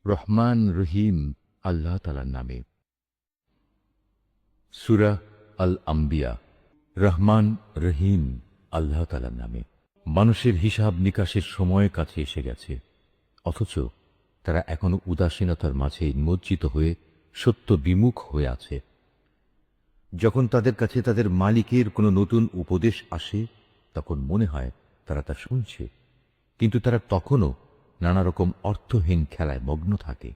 রহমান রহিম আল্লাহ তাআলার নামে। সূরা আল আম্বিয়া। রহমান রহিম আল্লাহ তাআলার নামে। মানুষের হিসাব নিকাশের সময় কাছে এসে গেছে, অথচ তারা এখনো উদাসীনতার মাঝে নিমজ্জিত হয়ে সত্য বিমুখ হয়ে আছে। যখন তাদের কাছে তাদের মালিকের কোনো নতুন উপদেশ আসে, তখন মনে হয় তারা তা শুনছে, কিন্তু তারা তখনও নানা রকম অর্থহীন খেলায় মগ্ন থাকে।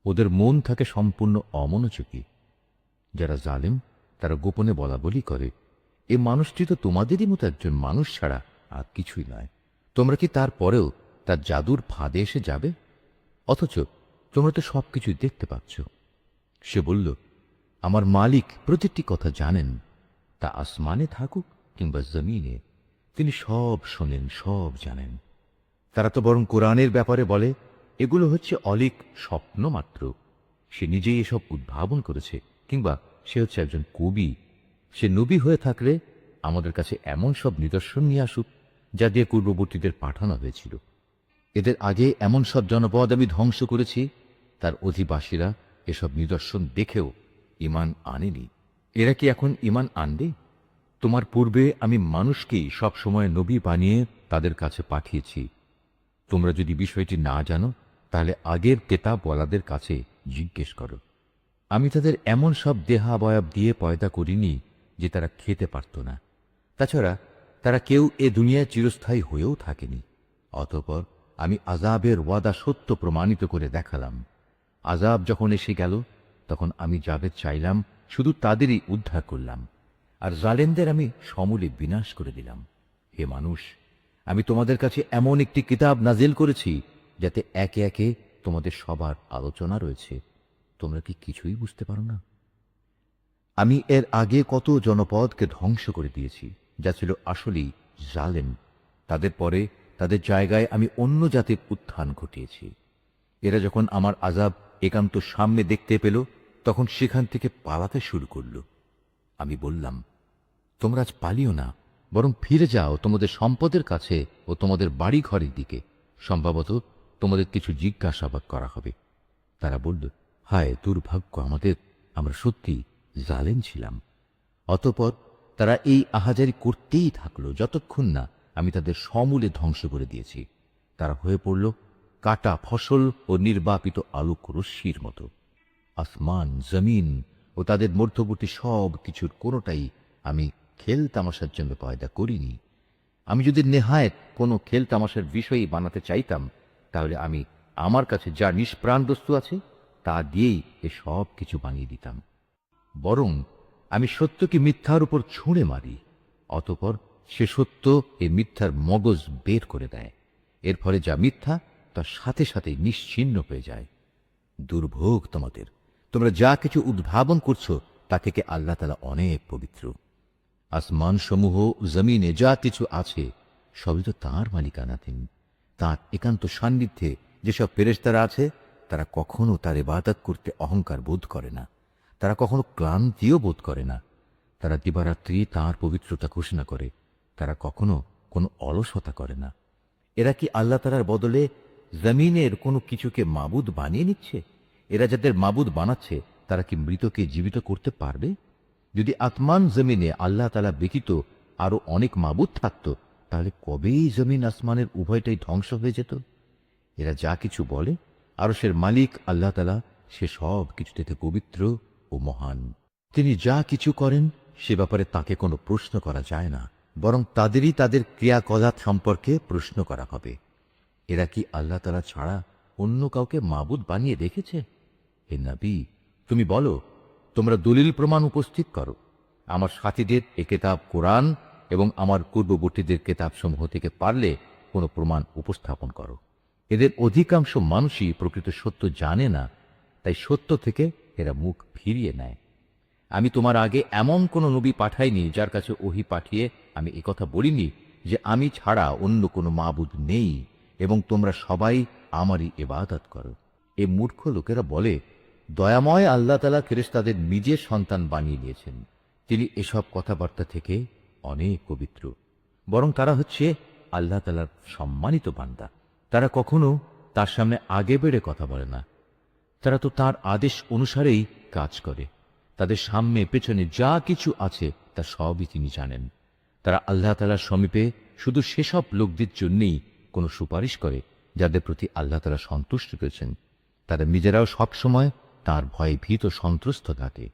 ওদের মন থাকে সম্পূর্ণ অমনোযোগী। যারা জালেম তারা গোপনে বলাবলি করে, এ মানুষটি তো তোমাদেরই মতো একজন মানুষ ছাড়া আর কিছুই নয়। তোমরা কি তারপরেও তার জাদুর ফাঁদে এসে যাবে? অথচ তোমরা তো সবকিছুই দেখতে পাচ্ছ। সে বলল, আমার মালিক প্রতিটি কথা জানেন, তা আসমানে থাকুক কিংবা জমিনে, তিনি সব শোনেন, সব জানেন। তারা তো বরং কোরআনের ব্যাপারে বলে, এগুলো হচ্ছে অলীক স্বপ্ন মাত্র। সে নিজেই এসব উদ্ভাবন করেছে, কিংবা সে হচ্ছে একজন কবি। সে নবী হয়ে থাকলে আমাদের কাছে এমন সব নিদর্শন নিয়ে আসুক, যা দিয়ে পূর্ববর্তীদের পাঠানো হয়েছিল। এদের আগে এমন সব জনপদ আমি ধ্বংস করেছি, তার অধিবাসীরা এসব নিদর্শন দেখেও ঈমান আনেনি। এরা কি এখন ঈমান আনবে? তোমার পূর্বে আমি মানুষকেই সব সময় নবী বানিয়ে তাদের কাছে পাঠিয়েছি। তোমরা যদি বিষয়টি না জানো, তাহলে আগের কেতাবওয়ালাদের কাছে জিজ্ঞেস করো। আমি তাদের এমন সব দেহাবয়ব দিয়ে পয়দা করিনি যে তারা খেতে পারত না। তাছাড়া তারা কেউ এ দুনিয়ায় চিরস্থায়ী হয়েও থাকেনি। অতঃপর আমি আযাবের ওয়াদা সত্য প্রমাণিত করে দেখালাম। আযাব যখন এসে গেল, তখন আমি যাদের চাইলাম শুধু তাদেরই উদ্ধার করলাম, আর জালেমদের আমি সমূলে বিনাশ করে দিলাম। হে মানুষ, আমি তোমাদের কাছে এমন একটি কিতাব নাজিল করেছি যাতে একে একে তোমাদের সবার আলোচনা রয়েছে। তোমরা কি কিছুই বুঝতে পারো না? আমি এর আগে কত জনপদকে ধ্বংস করে দিয়েছি, যা ছিল আসলেই জালেম। তাদের পরে তাদের জায়গায় আমি অন্য জাতির উত্থান ঘটিয়েছি। এরা যখন আমার আযাব একান্ত সামনে দেখতে পেল, তখন সেখান থেকে পালাতে শুরু করল। আমি বললাম, তোমরা আজ পালিও না, বরং ফিরে যাও তোমাদের সম্পদের কাছে ও তোমাদের বাড়ি ঘরের দিকে। সম্ভবত তোমাদের কিছু জিজ্ঞাসাবাদ করা হবে। তারা বলল, হায় দুর্ভাগ্য আমাদের, আমরা সত্যি জালেম ছিলাম। অতঃপর তারা এই আহাজারি করতেই থাকলো, যতক্ষণ না আমি তাদের সমূলে ধ্বংস করে দিয়েছি। তারা হয়ে পড়ল কাটা ফসল ও নির্বাপিত আলোক রশ্মির মতো। আসমান, জমিন ও তাদের মধ্যবর্তী সব কিছুর কোনোটাই আমি খেল তামাশার জন্য পয়দা করিনি। আমি যদি নেহায়েত কোনো খেল তামাশার বিষয়ই বানাতে চাইতাম, তাহলে আমি আমার কাছে যা নিষ্প্রাণ বস্তু আছে তা দিয়েই এ সব কিছু বানিয়ে দিতাম। বরং আমি সত্যকে মিথ্যার উপর ছুঁড়ে মারি, অতঃপর সে সত্য এ মিথ্যার মগজ বের করে দেয়। এর ফলে যা মিথ্যা তার সাথে সাথে নিশ্চিহ্ন হয়ে যায়। দুর্ভোগ তোমাদের! তোমরা যা কিছু উদ্ভাবন করছো তা থেকে আল্লাহ তাআলা অনেক পবিত্র। আসমান সমূহ, জমিনে যা কিছু আছে সবই তো তাঁর মালিকানাধীন। তাঁর একান্ত সান্নিধ্যে যেসব ফেরেশতারা আছে, তারা কখনো তার ইবাদত করতে অহংকার বোধ করে না। তারা কখনো ক্লান্তিও বোধ করে না। তারা দিবারাত্রি তাঁর পবিত্রতা ঘোষণা করে। তারা কখনো কোনো অলসতা করে না। এরা কি আল্লাহ তাআলার বদলে জমিনের কোনো কিছুকে মাবুদ বানিয়ে নিচ্ছে? এরা যাদের মাবুদ বানাচ্ছে, তারা কি মৃতকে জীবিত করতে পারবে? যদি আতমান জমিনে আল্লাহ তাআলা ব্যতীত আরো অনেক মাবুদ থাকত, তাহলে কবেই জমিন আসমানের উভয়টাই ধ্বংস হয়ে যেত। এরা যা কিছু বলে, আরশের মালিক আল্লাহ তাআলা সে সব কিছু থেকে পবিত্র ও মহান। তিনি যা কিছু করেন সে ব্যাপারে তাকে কোনো প্রশ্ন করা যায় না, বরং তাদেরই তাদের ক্রিয়াকলাপ সম্পর্কে প্রশ্ন করা হবে। এরা কি আল্লাহ তাআলা ছাড়া অন্য কাউকে মাবুদ বানিয়ে রেখেছে? হে নবী, তুমি বলো, তোমরা দলিল প্রমাণ উপস্থিত করো। আমার সাথীদের এ কেতাব কোরআন এবং আমার পূর্ববর্তীদের কেতাবসমূহ থেকে পারলে কোনো প্রমাণ উপস্থাপন করো। এদের অধিকাংশ মানুষই প্রকৃত সত্য জানে না, তাই সত্য থেকে এরা মুখ ফিরিয়ে নেয়। আমি তোমার আগে এমন কোন নবী পাঠাইনি যার কাছে ওহী পাঠিয়ে আমি একথা বলিনি যে আমি ছাড়া অন্য কোনো মাবুদ নেই এবং তোমরা সবাই আমারই ইবাদত করো। এ মূর্খ লোকেরা বলে, দয়াময় আল্লাহ তাআলা ফেরেশতাদের নিজের সন্তান বানিয়ে নিয়েছেন। তিনি এসব কথাবার্তা থেকে অনেক পবিত্র। বরং তারা হচ্ছে আল্লাহ তাআলার সম্মানিত বান্দা। তারা কখনো তার সামনে আগে বেড়ে কথা বলে না। তারা তো তার আদেশ অনুসারেই কাজ করে। তাদের সামনে পেছনে যা কিছু আছে তা সবই তিনি জানেন। তারা আল্লাহ তাআলার সমীপে শুধু সেসব লোকদের জন্যই কোনো সুপারিশ করে যাদের প্রতি আল্লাহ তাআলা সন্তুষ্ট করেছেন। তারা নিজেরাও সবসময় তার ভয়ে ভীত সন্ত্রস্ত থাকে।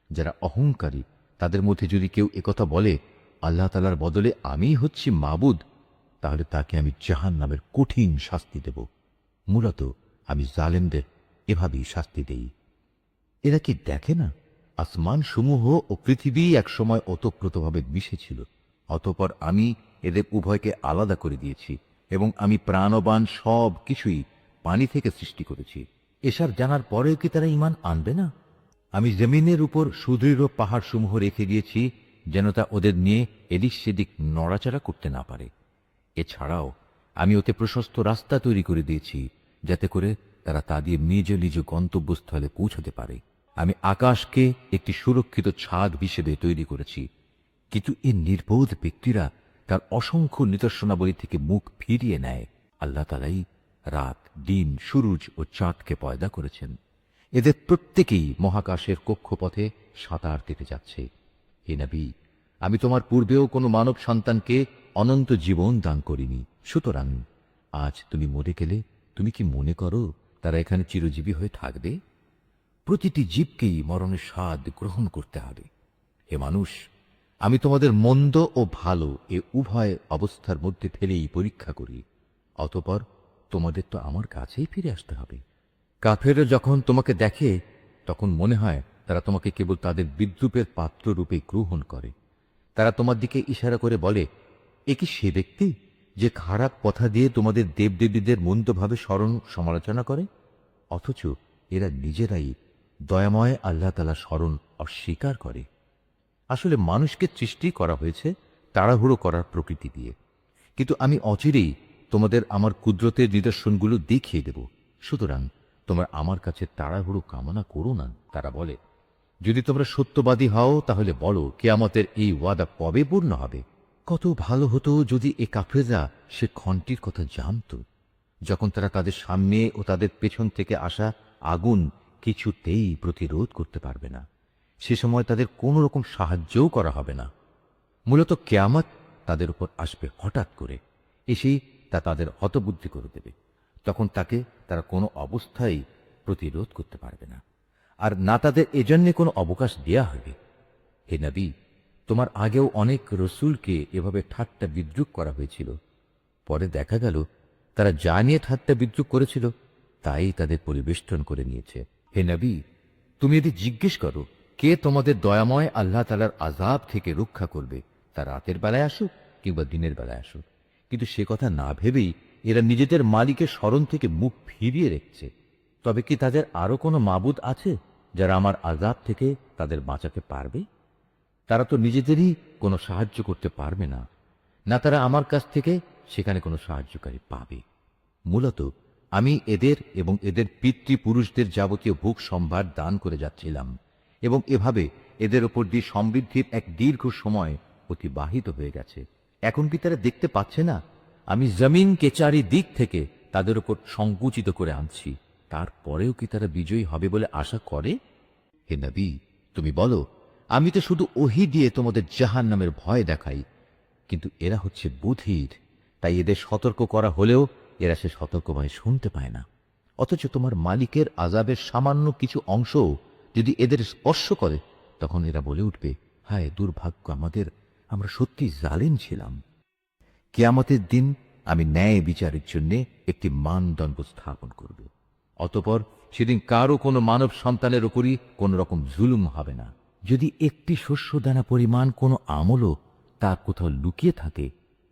যারা অহংকারী তাদের মধ্যে যদি কেউ একথা বলে, আল্লাহ তাআলার বদলে আমিই হচ্ছি মাবুদ, তাহলে তাকে আমি জাহান্নামের কঠিন শাস্তি দেব। মূলত আমি জালেমদের এভাবেই শাস্তি দেই। এরা কি দেখে না আসমান সমূহ ও পৃথিবী একসময় ওতপ্রোতভাবে মিশেছিল, অতঃপর আমি এদের উভয়কে আলাদা করে দিয়েছি এবং আমি প্রাণবান সব কিছুই পানি থেকে সৃষ্টি করেছি। এসব জানার পরেও কি তারা ঈমান আনবে না? আমি জমিনের উপর সুদৃঢ় পাহাড় সমূহ রেখে দিয়েছি যেন তা ওদের নিয়ে এদিক সেদিক নড়াচড়া করতে না পারে। এছাড়াও আমি ওতে প্রশস্ত রাস্তা তৈরি করে দিয়েছি যাতে করে তারা তা দিয়ে নিজ নিজ গন্তব্যস্থলে পৌঁছতে পারে। আমি আকাশকে একটি সুরক্ষিত ছাদ হিসেবে তৈরি করেছি, কিন্তু এই নির্বোধ ব্যক্তিরা তার অসংখ্য নিদর্শনাবলী থেকে মুখ ফিরিয়ে নেয়। আল্লাহ তাআলাই রাত, দিন, সূরজ ও চাঁদকে পয়দা করেছেন। এদের প্রত্যেকেই মহাকাশের কক্ষপথে সাঁতার দিতে যাচ্ছে। হে নবী, আমি তোমার পূর্বেও কোনো মানব সন্তানকে অনন্ত জীবন দান করিনি। সুতরাং আজ তুমি মরে গেলে তুমি কি মনে করো তারা এখানে চিরজীবী হয়ে থাকবে? প্রতিটি জীবকেই মরণের স্বাদ গ্রহণ করতে হবে। হে মানুষ, আমি তোমাদের মন্দ ও ভালো এ উভয় অবস্থার মধ্যে ফেলেই পরীক্ষা করি, অতঃপর তোমাদের তো আমার কাছেই ফিরে আসতে হবে। কাফেররা যখন তোমাকে দেখে তখন মনে হয় তারা তোমাকে কেবল তাদের বিদ্রূপের পাত্র রূপে গ্রহণ করে। তারা তোমার দিকে ইশারা করে বলে, এ কি সে ব্যক্তি যে খারাপ কথা দিয়ে তোমাদের দেবদেবীদের মন্দভাবে স্মরণ সমালোচনা করে? অথচ এরা নিজেরাই দয়াময় আল্লাহ তাআলা স্মরণ অস্বীকার করে। আসলে মানুষকে সৃষ্টি করা হয়েছে তাড়াহুড়ো করার প্রকৃতি দিয়ে, কিন্তু আমি অচিরেই তোমাদের আমার কুদরতের নিদর্শনগুলো দেখিয়ে দেব। সুতরাং তোমরা আমার কাছে তাড়াহুড়ো কামনা করো না। তারা বলে, যদি তোমরা সত্যবাদী হও তাহলে বলো কিয়ামতের এই ওয়াদা কবে পূর্ণ হবে? কত ভালো হতো যদি এ কাফেররা সে ক্ষণটির কথা জানত যখন তারা তাদের সামনে ও তাদের পেছন থেকে আসা আগুন কিছুতেই প্রতিরোধ করতে পারবে না। সে সময় তাদের কোনো রকম সাহায্যও করা হবে না। মূলত কিয়ামত তাদের উপর আসবে হঠাৎ করে, এসেই তা তাদের হতবুদ্ধি করে দেবে। তখন তাকে তারা কোনো অবস্থায় প্রতিরোধ করতে পারবে না, আর না তাদের এজন্যে কোনো অবকাশ দেয়া হবে। হে নবী, তোমার আগেও অনেক রসুলকে এভাবে ঠাট্টা বিদ্রূপ করা হয়েছিল। পরে দেখা গেল তারা যা নিয়ে ঠাট্টা বিদ্রূপ করেছিল তাই তাদের পরিবেষ্টন করে নিয়েছে। হে নবী, তুমি যদি জিজ্ঞেস করো কে তোমাদের দয়াময় আল্লাহ তাআলার আযাব থেকে রক্ষা করবে, তা রাতের বেলায় আসুক কিংবা দিনের বেলায় আসুক, কিন্তু সে কথা না ভেবেই এরা নিজেদের মালিকের স্মরণ থেকে মুখ ফিরিয়ে রেখেছে। তবে কি তাদের আরো কোনো মাবুদ আছে যারা আমার আযাব থেকে তাদের বাঁচাতে পারবে? তারা তো নিজেদেরই কোনো সাহায্য করতে পারবে না, না তারা আমার কাছ থেকে সেখানে কোনো সাহায্যকারী পাবে। মূলত আমি এদের এবং এদের পিতৃপুরুষদের যাবতীয় ভোগ সম্ভার দান করে যাচ্ছিলাম, এবং এভাবে এদের ওপর দিয়ে সমৃদ্ধির এক দীর্ঘ সময় অতিবাহিত হয়ে গেছে। এখন কি তারা দেখতে পাচ্ছে না আমি জমিনকে চারিদিক থেকে তাদের ওপর সংকুচিত করে আনছি? তারপরেও কি তারা বিজয়ী হবে বলে আশা করে? হে নবী, তুমি বলো, আমি তো শুধু ওহী দিয়ে তোমাদের জাহান্নামের ভয় দেখাই, কিন্তু এরা হচ্ছে বধির, তাই এদের সতর্ক করা হলেও এরা সে সতর্কবাণী শুনতে পায় না। অথচ তোমার মালিকের আযাবের সামান্য কিছু অংশ যদি এদের স্পর্শ করে তখন এরা বলে উঠবে, হায় দুর্ভাগ্য আমাদের, আমরা সত্যি জালিম ছিলাম। কিয়ামতের দিন আমি ন্যায় বিচারের জন্য একটি মানদণ্ড স্থাপন করব। অতঃপর সেদিন কারো কোনো মানব সন্তানের উপরই কোন রকম জুলুম হবে না। যদি একটি শস্য দানা পরিমাণ কোনো আমলও তা কোথাও লুকিয়ে থাকে,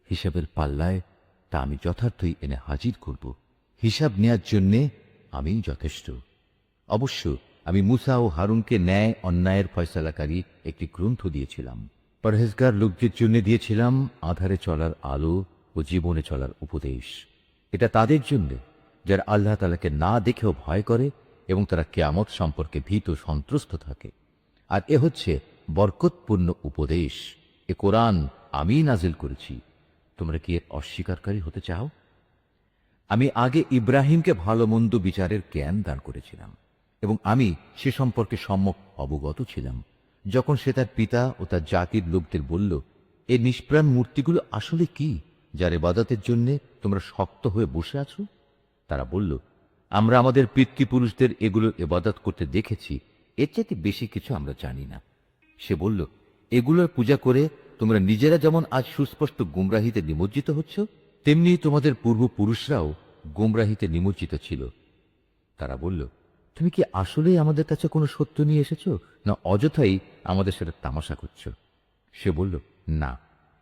হিসাবের পাল্লায় তা আমি যথার্থই এনে হাজির করব। হিসাব নেয়ার জন্যে আমিই যথেষ্ট। অবশ্য আমি মুসা ও হারুনকে ন্যায় অন্যায়ের ফয়সালাকারী একটি গ্রন্থ দিয়েছিলাম। পরহেজগার লোকদের জন্য দিয়েছিলাম আধারে চলার আলো ও জীবনে চলার উপদেশ। এটা তাদের জন্য যারা আল্লাহ তাআলাকে না দেখেও ভয় করে এবং তারা কিয়ামত সম্পর্কে ভীত সন্ত্রস্ত থাকে। আর এ হচ্ছে বরকতপূর্ণ উপদেশ। এ কোরআন আমিই নাজিল করেছি। তোমরা কি এর অস্বীকারী হতে চাও? আমি আগে ইব্রাহিমকে ভালো মন্দ বিচারের জ্ঞান দান করেছিলাম এবং আমি সে সম্পর্কে সম্যক অবগত ছিলাম। যখন সে তার পিতা ও তার জাতির লোকদের বলল, এই নিষ্প্রাণ মূর্তিগুলো আসলে কি, যার ইবাদতের জন্য তোমরা শক্ত হয়ে বসে আছো? তারা বলল, আমরা আমাদের পিতৃপুরুষদের এগুলোর ইবাদত করতে দেখেছি, এর চাইতে বেশি কিছু আমরা জানি না। সে বলল, এগুলোর পূজা করে তোমরা নিজেরা যেমন আজ সুস্পষ্ট গুমরাহিতে নিমজ্জিত হচ্ছ, তেমনি তোমাদের পূর্বপুরুষরাও গুমরাহিতে নিমজ্জিত ছিল। তারা বলল, তুমি কি আসলেই আমাদের কাছে কোনো সত্য নিয়ে এসেছো, না অযথাই আমাদের সাথে তামাশা করছো? সে বলল, না,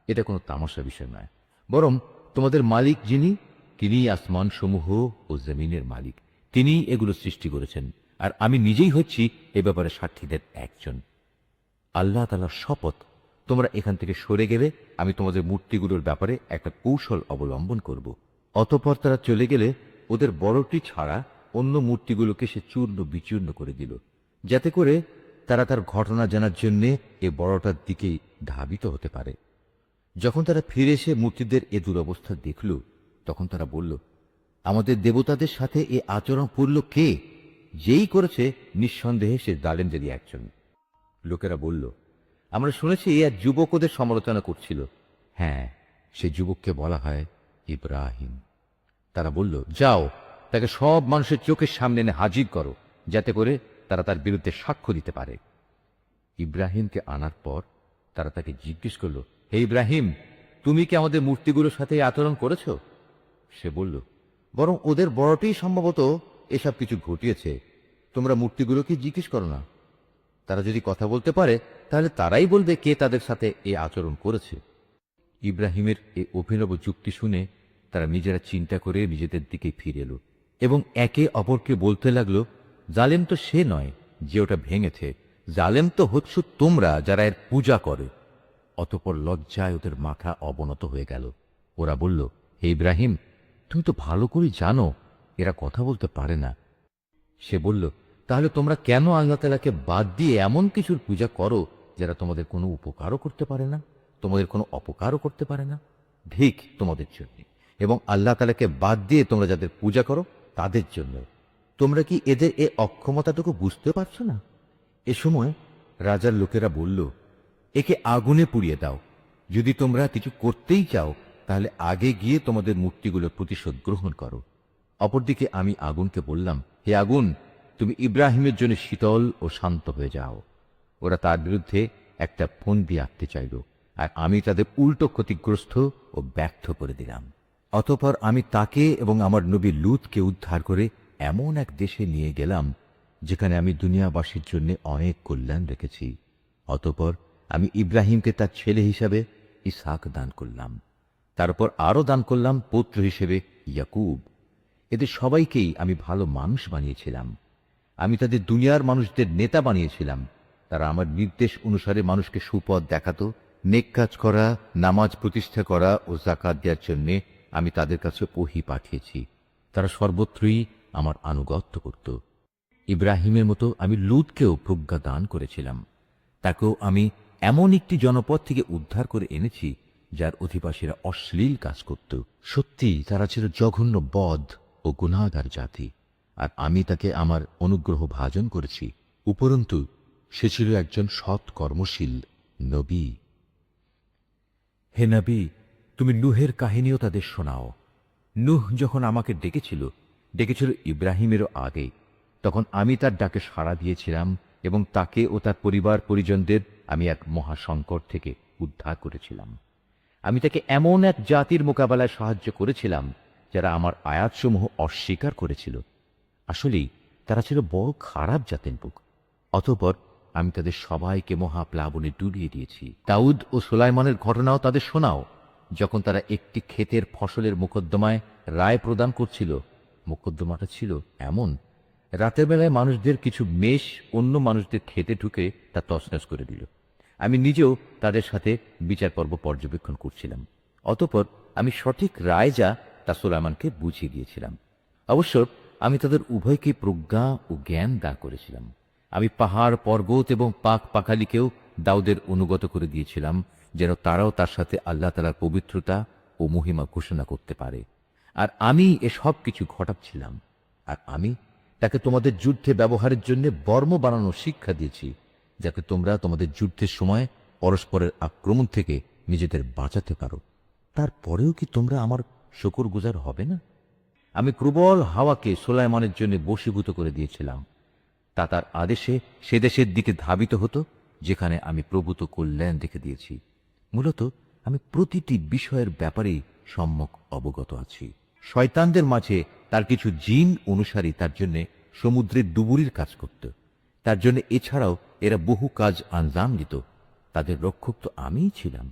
এটা কোনো তামাশা বিষয় নয়, বরং তোমাদের মালিক যিনি, তিনিই আসমান সমূহ ও জমিনের মালিক, তিনিই এগুলো সৃষ্টি করেছেন, আর আমি নিজেই হচ্ছি এ ব্যাপারে সাক্ষীদের একজন। আল্লাহ তাআলার শপথ, তোমরা এখান থেকে সরে গেলে আমি তোমাদের মূর্তিগুলোর ব্যাপারে একটা কৌশল অবলম্বন করব। অতঃপর তারা চলে গেলে ওদের বড়টি ছাড়া অন্য মূর্তিগুলোকে সে চূর্ণ বিচূর্ণ করে দিল, যাতে করে তারা তার ঘটনা জানার জন্যে এ বড়টার দিকেই ধাবিত হতে পারে। যখন তারা ফিরে এসে মূর্তিদের এ দুরবস্থা দেখল, তখন তারা বলল, আমাদের দেবতাদের সাথে এ আচরণ করল কে? যেই করেছে নিঃসন্দেহে সে জালেমদেরই একজন। লোকেরা বলল, আমরা শুনেছি এক যুবক ওদের সমালোচনা করছিল। হ্যাঁ, সে যুবককে বলা হয় ইব্রাহিম। তারা বলল, যাও, তাকে সব মানুষের চোখের সামনে এনে হাজির করো, যাতে করে তারা তার বিরুদ্ধে সাক্ষ্য দিতে পারে। ইব্রাহিমকে আনার পর তারা তাকে জিজ্ঞেস করল, হে ইব্রাহিম, তুমি কি আমাদের মূর্তিগুলোর সাথে এই আচরণ করেছ? সে বলল, বরং ওদের বড়টি সম্ভবত এসব কিছু ঘটিয়েছে, তোমরা মূর্তিগুলোকে জিজ্ঞেস করো না। তারা যদি কথা বলতে পারে, তাহলে তারাই বলবে কে তাদের সাথে এ আচরণ করেছে। ইব্রাহিমের এই অভিনব যুক্তি শুনে তারা নিজেরা চিন্তা করে নিজেদের দিকে ফিরে এলো এবং একে অপরকে বলতে লাগলো, জালেম তো সে নয় যে ওটা ভেঙেছে, জালেম তো হচ্ছ তোমরা যারা এর পূজা করে। অতঃপর লজ্জায় ওদের মাথা অবনত হয়ে গেল। ওরা বলল, হে ইব্রাহিম, তুমি তো ভালো করে জানো এরা কথা বলতে পারে না। সে বলল, তাহলে তোমরা কেন আল্লাহ তাআলাকে বাদ দিয়ে এমন কিছুর পূজা করো যারা তোমাদের কোনো উপকারও করতে পারে না, তোমাদের কোনো অপকারও করতে পারে না? ঠিক তোমাদের জন্য, এবং আল্লাহ তাআলাকে বাদ দিয়ে তোমরা যাদের পূজা করো তাদের জন্য। তোমরা কি এদের এ অক্ষমতাটুকু বুঝতে পারছো না? এ সময় রাজার লোকেরা বলল, একে আগুনে পুড়িয়ে দাও। যদি তোমরা কিছু করতেই চাও, তাহলে আগে গিয়ে তোমাদের মূর্তিগুলোর প্রতিশোধ গ্রহণ করো। অপরদিকে আমি আগুনকে বললাম, হে আগুন, তুমি ইব্রাহিমের জন্য শীতল ও শান্ত হয়ে যাও। ওরা তার বিরুদ্ধে একটা ফন্দি আঁকতে চাইল, আর আমি তাদের উল্টো ক্ষতিগ্রস্ত ও ব্যর্থ করে দিলাম। অতঃপর আমি তাকে এবং আমার নবী লূতকে উদ্ধার করে এমন এক দেশে নিয়ে গেলাম যেখানে আমি দুনিয়াবাসীর জন্য অনেক কল্যাণ রেখেছি। অতঃপর আমি ইব্রাহিমকে তার ছেলে হিসাবে ইসহাক দান করলাম, তারপর আরও দান করলাম পুত্র হিসেবে ইয়াকুব। এদের সবাইকেই আমি ভালো মানুষ বানিয়েছিলাম। আমি তাদের দুনিয়ার মানুষদের নেতা বানিয়েছিলাম। তারা আমার নির্দেশ অনুসারে মানুষকে সুপথ দেখাতো, নেক কাজ করা, নামাজ প্রতিষ্ঠা করা ও যাকাত দেওয়ার জন্য আমি তাদের কাছে ওহী পাঠিয়েছি। তারা সর্বত্রই আমার আনুগত্য করত। ইব্রাহিমের মতো আমি লূতকেও প্রজ্ঞা দান করেছিলাম। তাকেও আমি এমন একটি জনপদ থেকে উদ্ধার করে এনেছি যার অধিবাসীরা অশ্লীল কাজ করত। সত্যি তারা ছিল জঘন্য বদ ও গুনাহগার জাতি, আর আমি তাকে আমার অনুগ্রহ ভাজন করেছি। উপরন্তু সে ছিল একজন সৎ কর্মশীল নবী। হে নবী, তুমি নূহের কাহিনীও তাদের শোনাও। নূহ যখন আমাকে ডেকেছিল ইব্রাহিমেরও আগে, তখন আমি তার ডাকে সাড়া দিয়েছিলাম এবং তাকে ও তার পরিবার পরিজনদের আমি এক মহাসংকট থেকে উদ্ধার করেছিলাম। আমি তাকে এমন এক জাতির মোকাবেলায় সাহায্য করেছিলাম যারা আমার আয়াতসমূহ অস্বীকার করেছিল। আসলেই তারা ছিল বড় খারাপ জাতের লোক। অতঃপর আমি তাদের সবাইকে মহাপ্লাবনে ডুবিয়ে দিয়েছি। দাউদ ও সুলাইমানের ঘটনাও তাদের শোনাও। যখন তারা একটি ক্ষেতের ফসলের মোকদ্দমায় রায় প্রদান করছিল, মোকদ্দমাটা ছিল এমন, রাতের বেলায় মানুষদের কিছু মেষ অন্য মানুষদের খেতে ঢুকে তা তছনছ করে দিল। আমি নিজেও তাদের সাথে বিচার পর্ব পর্যবেক্ষণ করছিলাম। অতঃপর আমি সঠিক রায় যা তা সুলাইমানকে বুঝিয়ে দিয়েছিলাম। অবশ্য আমি তাদের উভয়কে প্রজ্ঞা ও জ্ঞান দান করেছিলাম। আমি পাহাড়, পর্বত এবং পাক পাখালিকেও দাউদের অনুগত করে দিয়েছিলাম, যেন তারাও তার সাথে আল্লাহ তাআলার পবিত্রতা ও মহিমা ঘোষণা করতে পারে। আর আমি এসব কিছু ঘটাচ্ছিলাম। আর আমি তাকে তোমাদের যুদ্ধে ব্যবহারের জন্য বর্ম বানানোর শিক্ষা দিয়েছি, যাতে তোমরা তোমাদের যুদ্ধের সময় পরস্পরের আক্রমণ থেকে নিজেদের বাঁচাতে পারো। তারপরেও কি তোমরা আমার শুকরগুজার হবে না? আমি প্রবল হাওয়াকে সুলাইমানের জন্য বশীভূত করে দিয়েছিলাম। তা তার আদেশে সে দেশের দিকে ধাবিত হতো যেখানে আমি প্রভূত কল্যাণ দেখে দিয়েছি। মূলত আমি প্রতিটি বিষয়ের ব্যাপারেই সম্যক অবগত আছি। শয়তানদের মাঝে তার কিছু জিন অনুসারী তার জন্য সমুদ্রের ডুবুরির কাজ করত। তার জন্য এছাড়াও এরা বহু কাজ আঞ্জাম দিত। তাদের রক্ষক তো আমিই ছিলাম।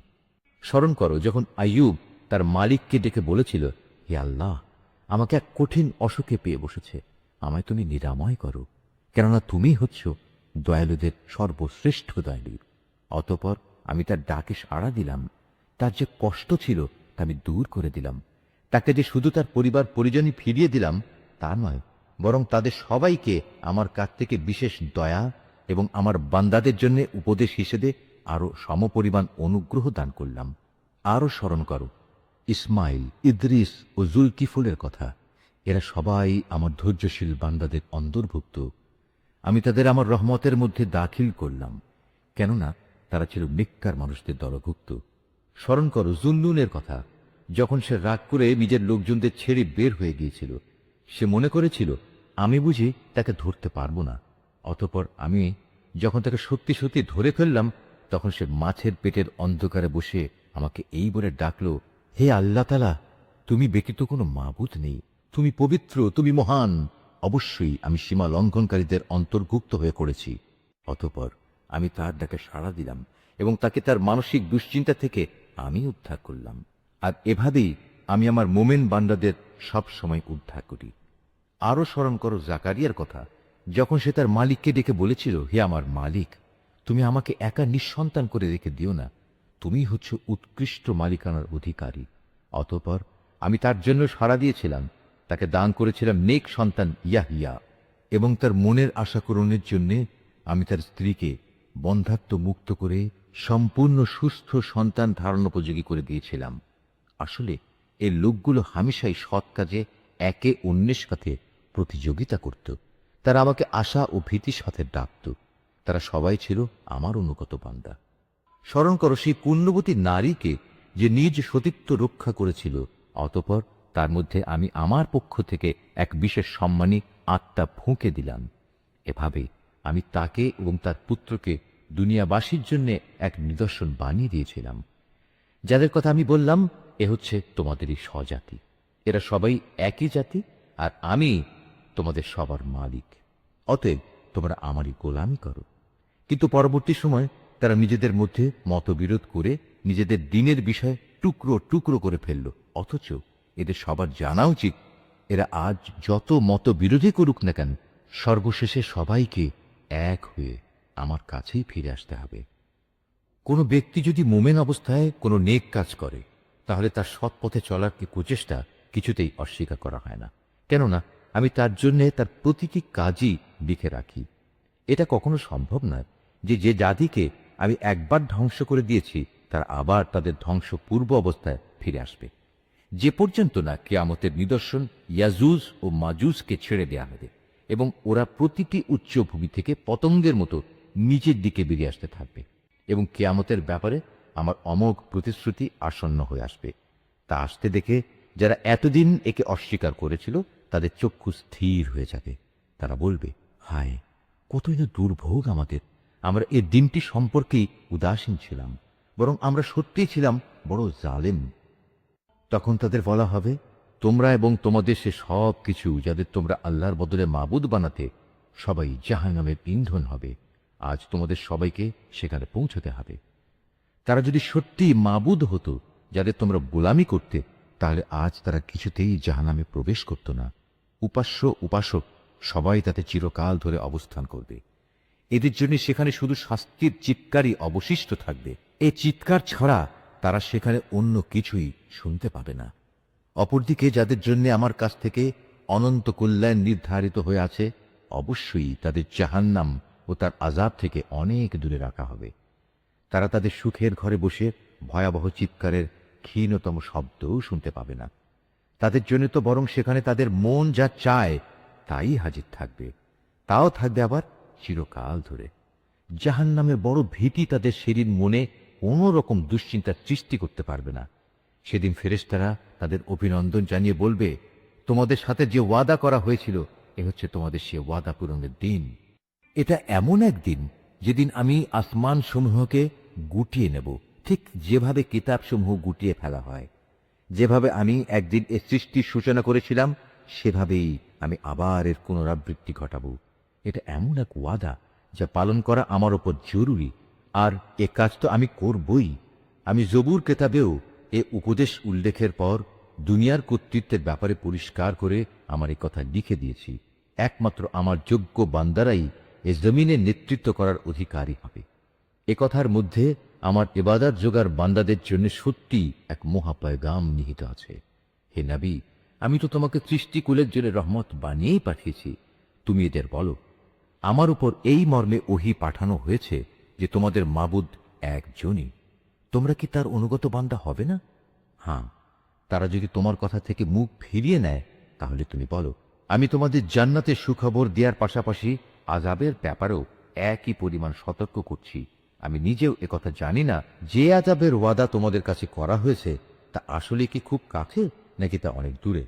স্মরণ করো, যখন আইয়ুব তার মালিককে ডেকে বলেছিল, হে আল্লাহ, আমাকে এক কঠিন অসুখে পেয়ে বসেছে, আমায় তুমি নিরাময় করো, কেননা তুমি হচ্ছ দয়ালুদের সর্বশ্রেষ্ঠ দয়ালু। অতঃপর আমি তার ডাকে সাড়া দিলাম। তার যে কষ্ট ছিল তা আমি দূর করে দিলাম। তাকে যে শুধু তার পরিবার পরিজনই ফিরিয়ে দিলাম তা নয়, বরং তাদের সবাইকে আমার কাছ থেকে বিশেষ দয়া এবং আমার বান্দাদের জন্য উপদেশ হিসেবে আরো সমপরিমাণ অনুগ্রহ দান করলাম। আরো স্মরণ করো ইসমাইল, ইদ্রিস ও জুলকিফুলের কথা। এরা সবাই আমার ধৈর্যশীল বান্দাদের অন্তর্ভুক্ত। আমি তাদের আমার রহমতের মধ্যে দাখিল করলাম, কেননা তারা ছিল নেককার মানুষদের দলভুক্ত। স্মরণ করো জুন্নুনের কথা, যখন সে রাগ করে নিজের লোকজনদের ছেড়ে বের হয়ে গিয়েছিল। সে মনে করেছিল আমি বুঝি তাকে ধরতে পারবো না। অতঃপর আমি যখন তাকে সত্যি সত্যি ধরে ফেললাম, তখন সে মাছের পেটের অন্ধকারে বসে আমাকে এই বলে ডাকলো, হে আল্লাহ তাআলা, তুমি ব্যতীত কোনো মাবুদ নেই, তুমি পবিত্র, তুমি মহান। অবশ্যই আমি সীমা লঙ্ঘনকারীদের অন্তর্ভুক্ত হয়ে পড়েছি। অতঃপর আমি তার ডাকে সাড়া দিলাম এবং তাকে তার মানসিক দুশ্চিন্তা থেকে আমি উদ্ধার করলাম। আর এভাবেই আমি আমার মোমেন বান্দাদের সব সময় উদ্ধার করি। আরো স্মরণ করো জাকারিয়ার কথা, যখন সে তার মালিককে ডেকে বলেছিল, হে আমার মালিক, তুমি আমাকে একা নিঃসন্তান করে রেখে দিও না, তুমি হচ্ছ উৎকৃষ্ট মালিকানার অধিকারী। অতঃপর আমি তার জন্য সাড়া দিয়েছিলাম, তাকে দান করেছিলাম নেক সন্তান ইয়াহিয়া, এবং তার মনের আশা পূরণের জন্য আমি তার স্ত্রীকে বন্ধাত্ব মুক্ত করে সম্পূর্ণ সুস্থ সন্তান ধারণোপযোগী করে দিয়েছিলাম। আসলে এই লোকগুলো হামেশাই সৎ কাজে একে অন্যের সাথে প্রতিযোগিতা করত। তারা আমাকে আশা ও ভীতির সাথে ডাকত। তারা সবাই ছিল আমার অনুগত বান্দা। স্মরণ করো সেই পুণ্যবতী নারীকে, যে নিজ সতীত্ব রক্ষা করেছিল। অতঃপর তার মধ্যে আমি আমার পক্ষ থেকে এক বিশেষ সম্মানী আত্মা ফুঁকে দিলাম। এভাবে আমি তাকে এবং তার পুত্রকে দুনিয়াবাসীর জন্য এক নিদর্শন বানিয়ে দিয়েছিলাম। যাদের কথা আমি বললাম, এ হচ্ছে তোমাদেরই স্বজাতি। এরা সবাই একই জাতি, আর আমি তোমাদের সবার মালিক। অতএব তোমরা আমারই গোলামি করো। কিন্তু পরবর্তী সময় তারা নিজেদের মধ্যে মতবিরোধ করে নিজেদের দিনের বিষয়ে টুকরো টুকরো করে ফেলল। অথচ এদের সবার জানা উচিত, এরা আজ যত মতবিরোধী করুক না কেন, সর্বশেষে সবাইকে এক হয়ে আমার কাছেই ফিরে আসতে হবে। কোনো ব্যক্তি যদি মোমেন অবস্থায় কোনো নেক কাজ করে, তাহলে তার সৎ পথে চলার কি কুচেষ্টা কিছুতেই অস্বীকার করা হয় না, কেননা আমি তার জন্যে তার প্রতিটি কাজই লিখে রাখি। এটা কখনো সম্ভব নয় যে যে জাতিকে আমি একবার ধ্বংস করে দিয়েছি তারা আবার তাদের ধ্বংস পূর্ব অবস্থায় ফিরে আসবে, যে পর্যন্ত না কিয়ামতের নিদর্শন ইয়াজুজ ও মাজুজকে ছেড়ে দেয়া হবে এবং ওরা প্রতিটি উচ্চভূমি থেকে পতঙ্গের মতো নিচের দিকে বেরিয়ে আসতে থাকবে, এবং কিয়ামতের ব্যাপারে আমার অমোঘ প্রতিশ্রুতি আসন্ন হয়ে আসবে। তা আসতে দেখে যারা এতদিন একে অস্বীকার করেছিল তাদের চক্ষু স্থির হয়ে যাবে। তারা বলবে, হায়, কতই না দুর্ভোগ আমাদের! আমরা এ দিনটি সম্পর্কেই উদাসীন ছিলাম, বরং আমরা সত্যিই ছিলাম বড় জালেম। তখন তাদের বলা হবে, তোমরা এবং তোমাদের সে সব কিছু যাদের তোমরা আল্লাহর বদলে মাবুদ বানাতে, সবাই জাহান্নামের ইন্ধন হবে। আজ তোমাদের সবাইকে সেখানে পৌঁছতে হবে। তারা যদি সত্যি মাবুদ হতো যাদের তোমরা গোলামি করতে, তাহলে আজ তারা কিছুতেই জাহান্নামে প্রবেশ করত না। উপাস্য উপাসক সবাই তাতে চিরকাল ধরে অবস্থান করবে। এদের জন্য সেখানে শুধু শাস্তির চিৎকারই অবশিষ্ট থাকবে। এই চিৎকার ছাড়া তারা সেখানে অন্য কিছুই শুনতে পাবে না। অপরদিকে যাদের জন্য আমার কাছ থেকে অনন্ত কল্যাণ নির্ধারিত হয়ে আছে, অবশ্যই তাদের জাহান্নাম ও তার আযাব থেকে অনেক দূরে রাখা হবে। তারা তাদের সুখের ঘরে বসে ভয়াবহ চিৎকারের ক্ষীণতম শব্দও শুনতে পাবে না। তাদের জন্য তো বরং সেখানে তাদের মন যা চায় তাই হাজির থাকবে, তাও থাকবে আবার চিরকাল ধরে। জাহান্নামের বড় ভীতি তাদের সেদিন মনে কোনো রকম দুশ্চিন্তার সৃষ্টি করতে পারবে না। সেদিন ফেরেশতারা তাদের অভিনন্দন জানিয়ে বলবে, তোমাদের সাথে যে ওয়াদা করা হয়েছিল এ হচ্ছে তোমাদের সে ওয়াদা পূরণের দিন। এটা এমন এক দিন যেদিন আমি আসমান সমূহকে গুটিয়ে নেব, ঠিক যেভাবে কিতাবসমূহ গুটিয়ে ফেলা হয়। যেভাবে আমি একদিন এর সৃষ্টির সূচনা করেছিলাম সেভাবেই আমি আবার এর পুনরাবৃত্তি ঘটাবো। এটা এমন এক ওয়াদা যা পালন করা আমার ওপর জরুরি, আর এ কাজ তো আমি করবই। আমি জবুর কেতাবেও এ উপদেশ উল্লেখের পর দুনিয়ার কর্তৃত্বের ব্যাপারে পরিষ্কার করে আমার এই কথা লিখে দিয়েছি। একমাত্র আমার যোগ্য বান্দারাই এ জমিনে নেতৃত্ব করার অধিকারী হবে। এ কথার মধ্যে আমার ইবাদত যোগার বান্দাদের জন্য সত্যি এক মহাপয়গাম নিহিত আছে। হে নবী, আমি তো তোমাকে সৃষ্টিকুলের জন্য রহমত বানিয়েই পাঠিয়েছি। তুমি এদের বলো, আমার উপর এই মর্মে ওহী পাঠানো হয়েছে যে তোমাদের মাবুদ একজনই। তোমরা কি তার অনুগত বান্দা হবে না? হ্যাঁ, তারা যদি তোমার কথা থেকে মুখ ফিরিয়ে নেয় তাহলে তুমি বলো, আমি তোমাদের জান্নাতের সুখবর দেওয়ার পাশাপাশি আযাবের ব্যাপারেও একই পরিমাণ সতর্ক করছি। আমি নিজেও একথা জানি না যে আযাবের ওয়াদা তোমাদের কাছে করা হয়েছে তা আসলে কি খুব কাছে নাকি তা অনেক দূরে।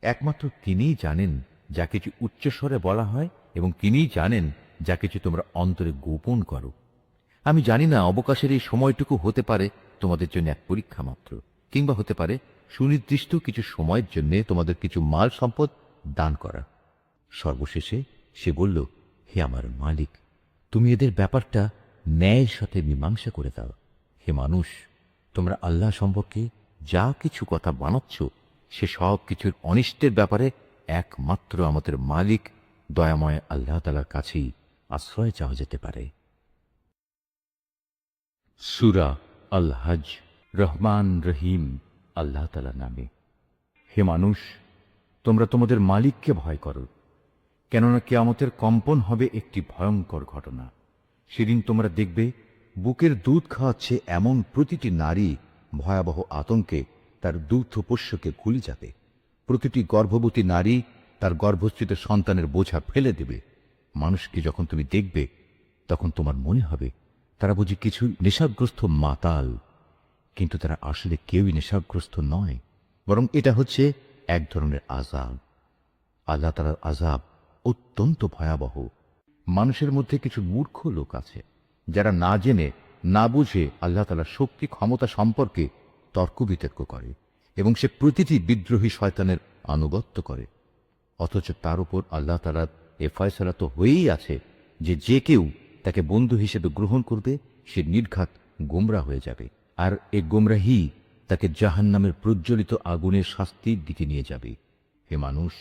একমাত্র তিনিই জানেন যা কিছু উচ্চস্বরে বলা হয়, এবং তিনিই জানেন যা কিছু তোমরা অন্তরে গোপন করো। আমি জানি না অবকাশের এই সময়টুকু হতে পারে তোমাদের জন্য এক পরীক্ষা মাত্র, কিংবা হতে পারে সুনির্দিষ্ট কিছু সময়ের জন্য তোমাদের কিছু মাল সম্পদ দান করা। সর্বশেষে সে বলল, হে আমার মালিক, তুমি এদের ব্যাপারটা ন্যায়ের সাথে মীমাংসা করে দাও। হে মানুষ, তোমরা আল্লাহ সম্পর্কে যা কিছু কথা বানাচ্ছ সে সব কিছুর অনিষ্টের ব্যাপারে একমাত্র আমাদের মালিক দয়াময় আল্লাহ তাআলার কাছেই আশ্রয় চাওয়া যেতে পারে। সূরা আল হজ, রহমান রহিম আল্লাহ তাআলার নামে। হে মানুষ, তোমরা তোমাদের মালিককে ভয় করো, কেননা কিয়ামতের কম্পন হবে একটি ভয়ঙ্কর ঘটনা। সেদিন তোমরা দেখবে বুকের দুধ খাওয়াচ্ছে এমন প্রতিটি নারী ভয়াবহ আতঙ্কে তার দুগ্ধপোষ্যকে ভুলে যাবে। প্রতিটি গর্ভবতী নারী তার গর্ভস্থিত সন্তানের বোঝা ফেলে দেবে। মানুষকে যখন তুমি দেখবে তখন তোমার মনে হবে তারা বুঝি কিছু নেশাগ্রস্ত মাতাল, কিন্তু তারা আসলে কেউই নেশাগ্রস্ত নয়, বরং এটা হচ্ছে এক ধরনের আযাব। আল্লাহ তাআলার আযাব অত্যন্ত ভয়াবহ। মানুষের মধ্যে কিছু মূর্খ লোক আছে যারা না জেনে না বুঝে আল্লাহ তাআলার শক্তি ক্ষমতা সম্পর্কে তর্ক বিতর্ক করে, এবং সে প্রতিটি বিদ্রোহী শয়তানের আনুগত্য করে। অথচ তার উপর আল্লাহ তাআলার এ ফয়সালা তো হয়েই আছে যে যে কেউ তাকে বন্ধু হিসেবে গ্রহণ করবে সে নির্ঘাত গোমরাহ হয়ে যাবে, আর এ গোমরাহি তাকে জাহান্নামের প্রজ্বলিত আগুনের শাস্তির দিকে নিয়ে যাবে। হে মানুষ,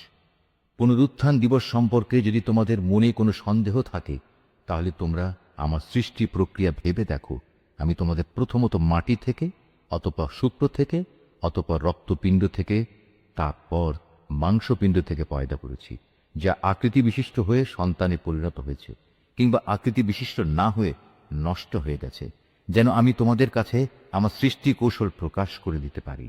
পুনরুত্থান দিবস সম্পর্কে যদি তোমাদের মনে কোনো সন্দেহ থাকে তাহলে তোমরা আমার সৃষ্টি প্রক্রিয়া ভেবে দেখো। আমি তোমাদের প্রথমত মাটি থেকে, অতঃপর শুক্র থেকে, অতঃপর রক্তপিণ্ড থেকে, তারপর মাংসপিণ্ড থেকে পয়দা করেছি, যা আকৃতি বিশিষ্ট হয়ে সন্তানে পরিণত হয়েছে, কিংবা আকৃতি বিশিষ্ট না হয়ে নষ্ট হয়ে গেছে, যেন আমি তোমাদের কাছে আমার সৃষ্টি কৌশল প্রকাশ করে দিতে পারি।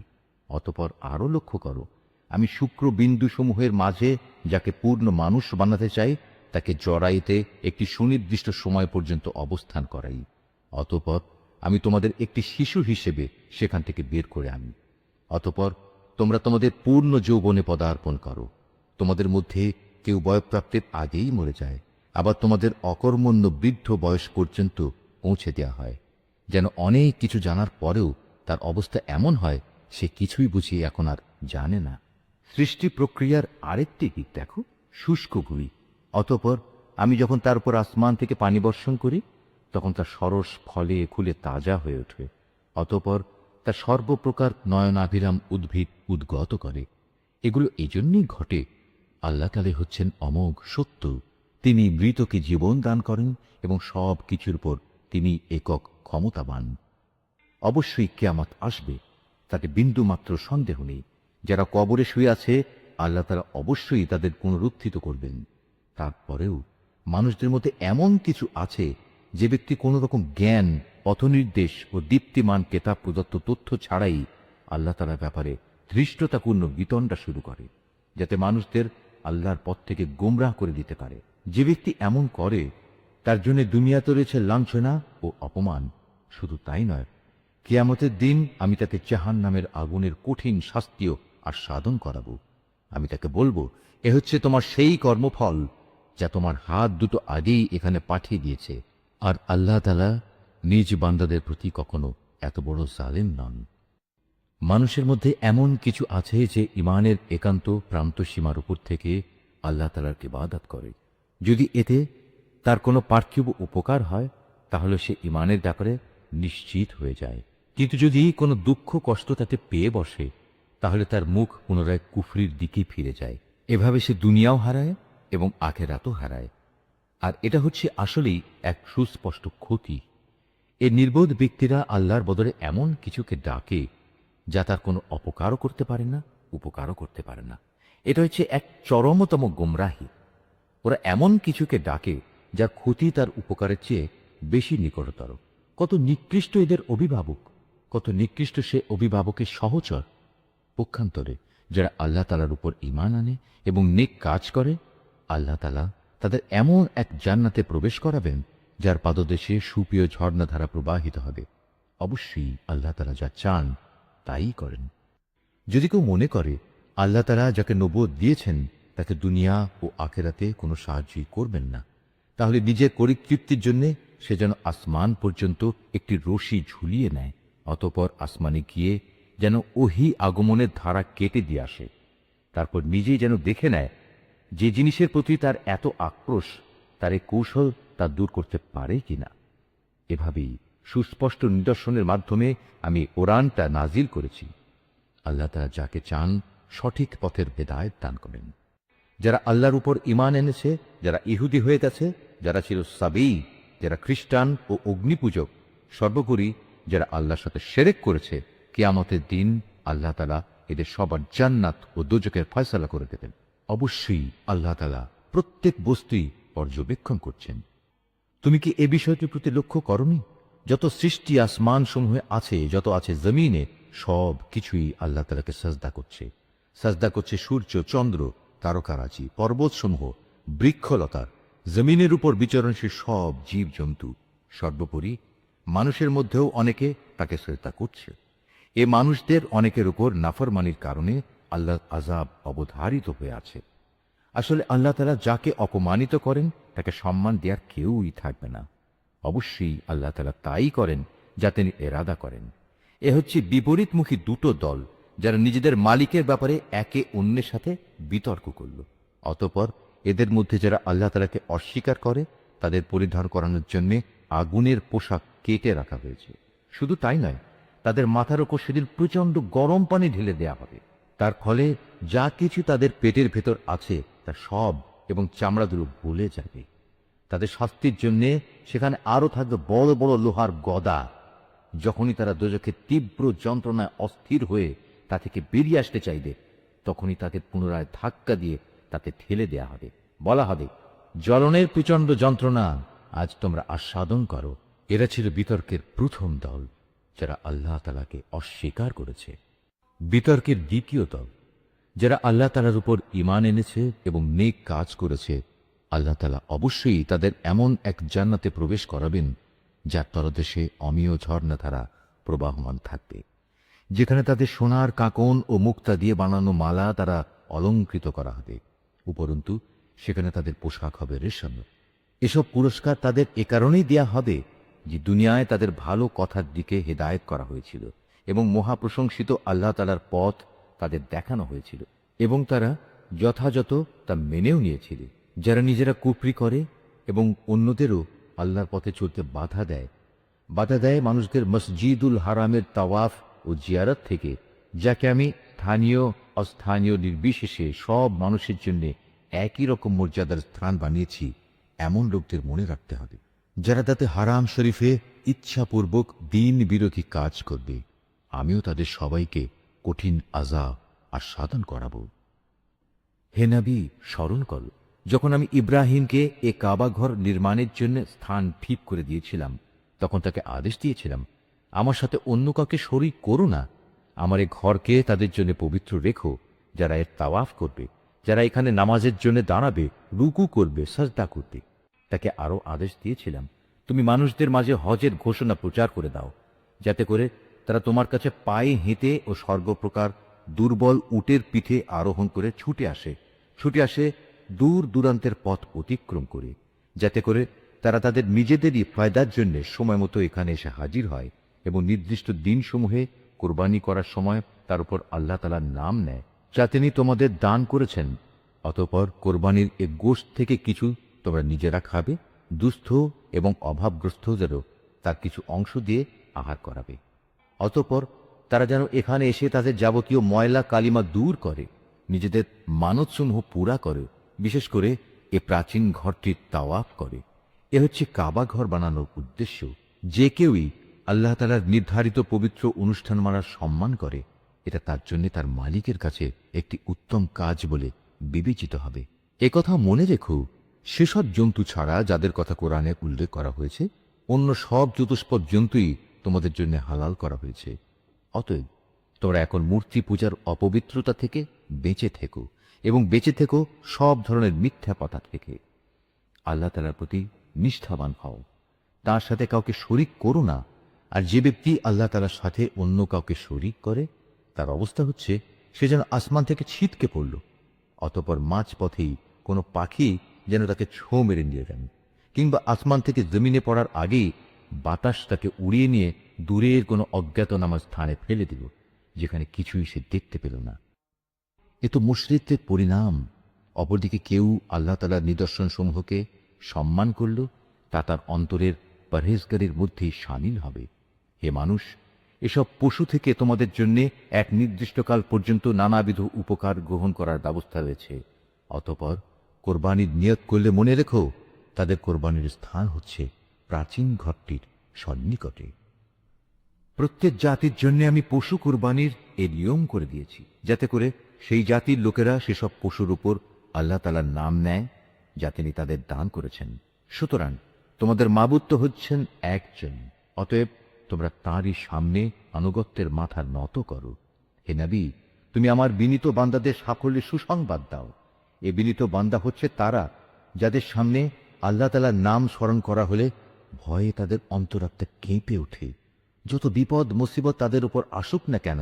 অতঃপর আরো লক্ষ্য করো, আমি শুক্র বিন্দু সমূহের মাঝে যাকে পূর্ণ মানুষ বানাতে চাই তাকে জরাইতে একটি সুনির্দিষ্ট সময় পর্যন্ত অবস্থান করাই। অতঃপর আমি তোমাদের একটি শিশু হিসেবে সেখান থেকে বের করে আনি। অতঃপর তোমরা তোমাদের পূর্ণ যৌবনে পদার্পণ করো। তোমাদের মধ্যে কেউ বয়ঃপ্রাপ্তির আগেই মরে যায়, আবার তোমাদের অকর্মণ্য বৃদ্ধ বয়স পর্যন্ত পৌঁছে দেওয়া হয়, যেন অনেক কিছু জানার পরেও তার অবস্থা এমন হয় সে কিছুই বুঝিয়ে এখন আর জানে না। সৃষ্টি প্রক্রিয়ার আরেকটি দিক দেখো, শুষ্ক ভূমি। অতঃপর আমি যখন তার উপর আসমান থেকে পানি বর্ষণ করি তখন তা সরস ফলে ফুলে তাজা হয়ে ওঠে। অতঃপর তা সর্বপ্রকার নয়নাভিরাম উদ্ভিদ উদ্গত করে। এগুলো এজন্যই ঘটে, আল্লাহ তাআলা হচ্ছেন অমোঘ সত্য। তিনি মৃতকে জীবন দান করেন এবং সব কিছুর উপর তিনি একক ক্ষমতাবান। অবশ্যই কিয়ামত আসবে, তাতে বিন্দুমাত্র সন্দেহ নেই। যারা কবরে শুয়ে আছে আল্লাহ তাআলা অবশ্যই তাদের পুনরুত্থিত করবেন। তারপরেও মানুষদের মধ্যে এমন কিছু আছে যে ব্যক্তি কোন রকম জ্ঞান, পথনির্দেশ ও দীপ্তিমান কেতাব প্রদত্ত তথ্য ছাড়াই আল্লাহ তাআলার ব্যাপারে ধৃষ্টতাপূর্ণ বিতণ্ডা শুরু করে, যাতে মানুষদের আল্লাহর পথ থেকে গোমরাহ করে দিতে পারে। যে ব্যক্তি এমন করে তার জন্য দুনিয়াতে রয়েছে লাঞ্ছনা ও অপমান। শুধু তাই নয়, কিয়ামতের দিন আমি তাকে জাহান্নামের আগুনের কঠিন শাস্তিও আস্বাদন করাবো। আমি তাকে বলবো, এ হচ্ছে তোমার সেই কর্মফল যা তোমার হাত দুটো আগেই এখানে পাঠিয়ে দিয়েছে। আর আল্লাহ তাআলা নিজ বান্দাদের প্রতি কখনো এত বড় জালেম নন। মানুষের মধ্যে এমন কিছু আছে যে ইমানের একান্ত প্রান্ত সীমার উপর থেকে আল্লাহ তাআলার ইবাদত করে। যদি এতে তার কোনো পার্থিব উপকার হয় তাহলে সে ইমানের ব্যাপারে নিশ্চিত হয়ে যায়, কিন্তু যদি কোনো দুঃখ কষ্ট তাতে পেয়ে বসে তাহলে তার মুখ পুনরায় কুফরির দিকে ফিরে যায়। এভাবে সে দুনিয়াও হারায় এবং আখেরাতও হারায়। আর এটা হচ্ছে আসলেই এক সুস্পষ্ট ক্ষতি। এই নির্বোধ ব্যক্তিরা আল্লাহর বদলে এমন কিছুকে ডাকে যা তার কোনো অপকারও করতে পারে না, উপকারও করতে পারে না। এটা হচ্ছে এক চরমতম গোমরাহি। ওরা এমন কিছুকে ডাকে যার ক্ষতি তার উপকারের চেয়ে বেশি নিকটতর। কত নিকৃষ্ট এদের অভিভাবক, কত নিকৃষ্ট সে অভিভাবকের সহচর। পক্ষান্তরে যারা আল্লাহ তাআলার উপর ঈমান আনে এবং নেক কাজ করে, আল্লাহ তাআলা তাদের এমন এক জান্নাতে প্রবেশ করাবেন যার পাদদেশে সুপ্রিয় ঝর্ণাধারা প্রবাহিত হবে। অবশ্যই আল্লাহ তাআলা যা চান তাই করেন। যদি কেউ মনে করে আল্লাহ তাআলা যাকে নবুয়ত দিয়েছেন তাকে দুনিয়া ও আখেরাতে কোনো সাহায্যই করবেন না, তাহলে নিজের পরিতৃপ্তির জন্য সে যেন আসমান পর্যন্ত একটি রশি ঝুলিয়ে নেয়, অতঃপর আসমানে গিয়ে যেন ওহী আগমনের ধারা কেটে দিয়ে আসে। তারপর নিজেই যেন দেখে নেয় যে জিনিসের প্রতি তার এত আক্রোশ, তার এই কৌশল তা দূর করতে পারে কিনা। এভাবেই সুস্পষ্ট নিদর্শনের মাধ্যমে আমি কোরআনটা নাজিল করেছি। আল্লাহ তাআলা যাকে চান সঠিক পথের হেদায়েত দান করেন। যারা আল্লাহর উপর ঈমান এনেছে, যারা ইহুদি হয়ে গেছে, যারা ছিল সাবী, যারা খ্রিস্টান ও অগ্নিপূজক, সর্বোপরি যারা আল্লাহর সাথে শিরক করেছে, কিয়ামতের দিন আল্লাহ তাআলা এদের সবার জান্নাত ও দোজখের ফয়সালা করে দেবেন। অবশ্যই আল্লাহ তাআলা প্রত্যেক বস্তুই পর্যবেক্ষণ করছেন। তুমি কি এ বিষয়টির প্রতি লক্ষ্য করনি? যত সৃষ্টি আসমান সমূহে আছে, যত আছে জমিনে, সব কিছুই আল্লাহ তাআলাকে সাজদা করছে। সাজদা করছে সূর্য, চন্দ্র, তারকারাজি, পর্বতসমূহ, বৃক্ষলতার, জমিনের উপর বিচরণশীল সব জীব জন্তু। সর্বোপরি মানুষের মধ্যেও অনেকে তাকে শ্রদ্ধা করছে। এ মানুষদের অনেকের উপর নাফরমানির কারণে আল্লাহর আযাব অবধারিত হয়ে আছে। আসলে আল্লাহ তাআলা যাকে অপমানিত করেন তাকে সম্মান দেওয়ার কেউই থাকবে না। অবশ্যই আল্লাহ তাআলা তাই করেন যা তিনি এরাদা করেন। এ হচ্ছে বিপরীতমুখী দুটো দল যারা নিজেদের মালিকের ব্যাপারে একে অন্যের সাথে বিতর্ক করল। অতঃপর এদের মধ্যে যারা আল্লাহ তাআলাকে অস্বীকার করে তাদের পরিধান করানোর জন্য আগুনের পোশাক কেটে রাখা হয়েছে। শুধু তাই নয়, তাদের মাথার উপর সেদিন প্রচন্ড গরম পানি ঢেলে দেয়া হবে। তার ফলে যা কিছু তাদের পেটের ভেতর আছে তা সব এবং চামড়াগুলো গলে যাবে। তাদের শাস্তির জন্য সেখানে আরো থাকবে বড় বড় লোহার গদা। যখনই তারা দোজখের তীব্র যন্ত্রণায় অস্থির হয়ে তা থেকে বেরিয়ে আসতে চাইবে, তখনই তাকে পুনরায় ধাক্কা দিয়ে তাতে ঠেলে দেয়া হবে। বলা হবে, জ্বলনের প্রচন্ড যন্ত্রণা আজ তোমরা আস্বাদন করো। এরা ছিল বিতর্কের প্রথম দল যারা আল্লাহ তাআলাকে অস্বীকার করেছে। বিতর্কের দ্বিতীয় দল যারা আল্লাহ তাআলার উপর ঈমান এনেছে এবং নেক কাজ করেছে, আল্লাহ তাআলা অবশ্যই তাদের এমন এক জান্নাতে প্রবেশ করাবেন যার তলদেশে অমিয় ঝর্ণাধারা প্রবাহমান থাকবে, যেখানে তাদের সোনার কাঁকন ও মুক্তা দিয়ে বানানো মালা তারা অলঙ্কৃত করা হবে। উপরন্তু সেখানে তাদের পোশাক হবে রেশম। এসব পুরস্কার তাদের এ কারণেই দেয়া হবে যে দুনিয়ায় তাদের ভালো কথার দিকে হেদায়েত করা হয়েছিল এবং মহাপ্রশংসিত আল্লাহ তাআলার পথ তাদের দেখানো হয়েছিল এবং তারা যথাযথ তা মেনেও নিয়েছিল। যারা নিজেরা কুফরি করে এবং অন্যদেরও আল্লাহর পথে চলতে বাধা দেয় মানুষদের মসজিদুল হারামের তাওয়াফ ও জিয়ারত থেকে, যাকে আমি স্থানীয় অস্থানীয় নির্বিশেষে সব মানুষের জন্য একই রকম মর্যাদার স্থান বানিয়েছি, এমন লোকদের মনে রাখতে হবে যারা তাতে হারাম শরীফে ইচ্ছাপূর্বক দ্বীন বিরোধী কাজ করবে। আমিও তাদের সবাইকে কঠিন আযাব আস্বাদন করাবো। হে নবী, স্মরণ করো যখন আমি ইব্রাহিমকে এ কাবা ঘর নির্মাণের জন্য স্থান ঠিক করে দিয়েছিলাম, তখন তাকে আদেশ দিয়েছিলাম, আমার সাথে অন্য কাউকে শরীক করো না। আমার এ ঘরকে তাদের জন্য পবিত্র রেখো, যারা এর তাওয়াফ করবে, যারা এখানে নামাজের জন্য দাঁড়াবে, রুকু করবে, সাজদা করবে। তাকে আরো আদেশ দিয়েছিলাম, তুমি মানুষদের মাঝে হজের ঘোষণা প্রচার করে দাও, যাতে করে তারা তোমার কাছে পায়ে হেঁটে ও সর্বপ্রকার দুর্বল উটের পিঠে আরোহণ করে ছুটে আসে দূর দূরান্তের পথ অতিক্রম করে, যাতে করে তারা তাদের নিজেদেরই ফায়দার জন্য সময় মতো এখানে এসে হাজির হয় এবং নির্দিষ্ট দিনসমূহে কোরবানি করার সময় তার উপর আল্লাহ তাআলার নাম নেয়, যা তিনি তোমাদের দান করেছেন। অতঃপর কোরবানির এ গোশত থেকে কিছু তোমরা নিজেরা খাবে, দুস্থ এবং অভাবগ্রস্তদেরও তার কিছু অংশ দিয়ে আহার করাবে। অতঃপর তারা যেন এখানে এসে তাদের যাবতীয় ময়লা কালিমা দূর করে, নিজেদের মানতসমূহ পুরা করে, বিশেষ করে এ প্রাচীন ঘরটির তাওয়াফ করে। এ হচ্ছে কাবা ঘর বানানোর উদ্দেশ্য। যে কেউই আল্লাহ তাআলার নির্ধারিত পবিত্র অনুষ্ঠান মানার সম্মান করে, এটা তার জন্য তার মালিকের কাছে একটি উত্তম কাজ বলে বিবেচিত হবে। একথা মনে রেখো, সেসব জন্তু ছাড়া যাদের কথা কোরআনে উল্লেখ করা হয়েছে, অন্য সব চতুষ্পদ জন্তুই তোমাদের জন্য হালাল করা হয়েছে। অতএব তোমরা এখন মূর্তি পূজার অপবিত্রতা থেকে বেঁচে থেকো এবং বেঁচে থেকো সব ধরনের মিথ্যা কথা থেকে। আল্লাহ তাআলার প্রতি নিষ্ঠাবান হও, তার সাথে কাউকে শরিক করো না। আর যে ব্যক্তি আল্লাহ তাআলার সাথে অন্য কাউকে শরিক করে, তার অবস্থা হচ্ছে সে যেন আসমান থেকে ছিটকে পড়ল, অতঃপর মাঝ পথেই কোনো পাখি যেন তাকে ছোঁ মেরে নিয়ে যান, কিংবা আসমান থেকে জমিনে পড়ার আগেই বাতাস তাকে উড়িয়ে নিয়ে দূরের কোনো অজ্ঞাতনামা স্থানে ফেলে দিল, যেখানে কিছুই সে দেখতে পেল না। এ তো মুশরিকদের পরিণাম। অপরদিকে কেউ আল্লাহ তাআলার নিদর্শন সমূহকে সম্মান করল, তা তার অন্তরের পরহেজগারির মধ্যেই শামিল হবে। হে মানুষ, এসব পশু থেকে তোমাদের জন্য এক নির্দিষ্টকাল পর্যন্ত নানাবিধ উপকার গ্রহণ করার ব্যবস্থা রয়েছে। অতঃপর কোরবানির নিয়ত করলে মনে রেখো, তাদের কোরবানির স্থান হচ্ছে প্রাচীন ঘরটির সন্নিকটে। প্রত্যেক জাতির জন্য আমি পশু কোরবানির এ নিয়ম করে দিয়েছি, যাতে করে সেই জাতির লোকেরা সেসব পশুর উপর আল্লাহ তাআলার নাম নেয়, যা তিনি তাদের দান করেছেন। সুতরাং তোমাদের মাবুদ তো হচ্ছেন একজন, অতএব তোমরা তাঁরই সামনে আনুগত্যের মাথা নত করো। হে নবী, তুমি আমার বিনীত বান্দাদের সাফল্যের সুসংবাদ দাও। এ বিনীত বান্দা হচ্ছে তারা, যাদের সামনে আল্লাহ তাআলার নাম স্মরণ করা হলে ভয়ে তাদের অন্তরাত্মা কেঁপে ওঠে। যত বিপদ মুসিবত তাদের উপর আসুক না কেন,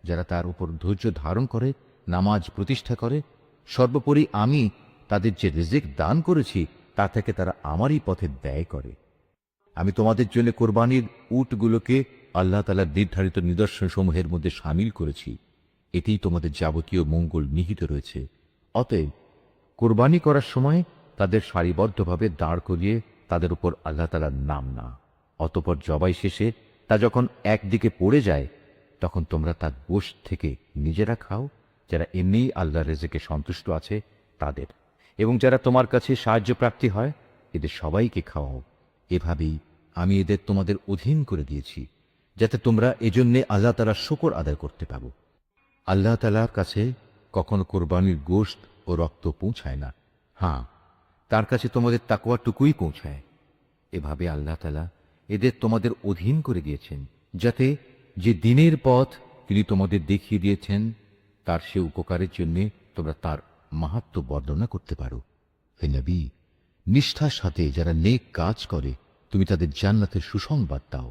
যারা তার উপর ধৈর্য ধারণ করে, নামাজ প্রতিষ্ঠা করে, সর্বোপরি আমি তাদের যে রিজিক দান করেছি তা থেকে তারা আমারই পথে ব্যয় করে। আমি তোমাদের জন্য কোরবানির উটগুলোকে আল্লাহ তাআলার নির্ধারিত নিদর্শন সমূহের মধ্যে শামিল করেছি, এতেই তোমাদের যাবতীয় মঙ্গল নিহিত রয়েছে। অতএব কোরবানি করার সময় তাদের সারিবদ্ধভাবে দাঁড় করিয়ে তাদের উপর আল্লাহ তাআলার নাম না, অতঃপর জবাই শেষে তা যখন একদিকে পড়ে যায়, তখন তোমরা তার গোশত থেকে নিজেরা খাও, যারা এমনিই আল্লাহর রিজিকে সন্তুষ্ট আছে তাদের, এবং যারা তোমার কাছে সাহায্য প্রাপ্তি হয়, এদের সবাইকে খাওয়াও। এভাবেই আমি এদের তোমাদের অধীন করে দিয়েছি, যাতে তোমরা এজন্যে আল্লাহ তাআলার শুকর আদায় করতে পারো। আল্লাহ তাআলার কাছে কখনো কোরবানির গোশত ও রক্ত পৌঁছায় না, হ্যাঁ, তার কাছে তোমাদের তাকওয়াটুকুই পৌঁছায়। এভাবে আল্লাহ তাআলা এদের তোমাদের অধীন করে দিয়েছেন, যাতে যে দিনের পথ তিনি তোমাদের দেখিয়ে দিয়েছেন তার সে উপকারের জন্য তোমরা তার মাহাত্ম্য বর্ণনা করতে পারো। হে নবী, নিষ্ঠার সাথে যারা নেক কাজ করে তুমি তাদের জান্নাতের সুসংবাদ দাও।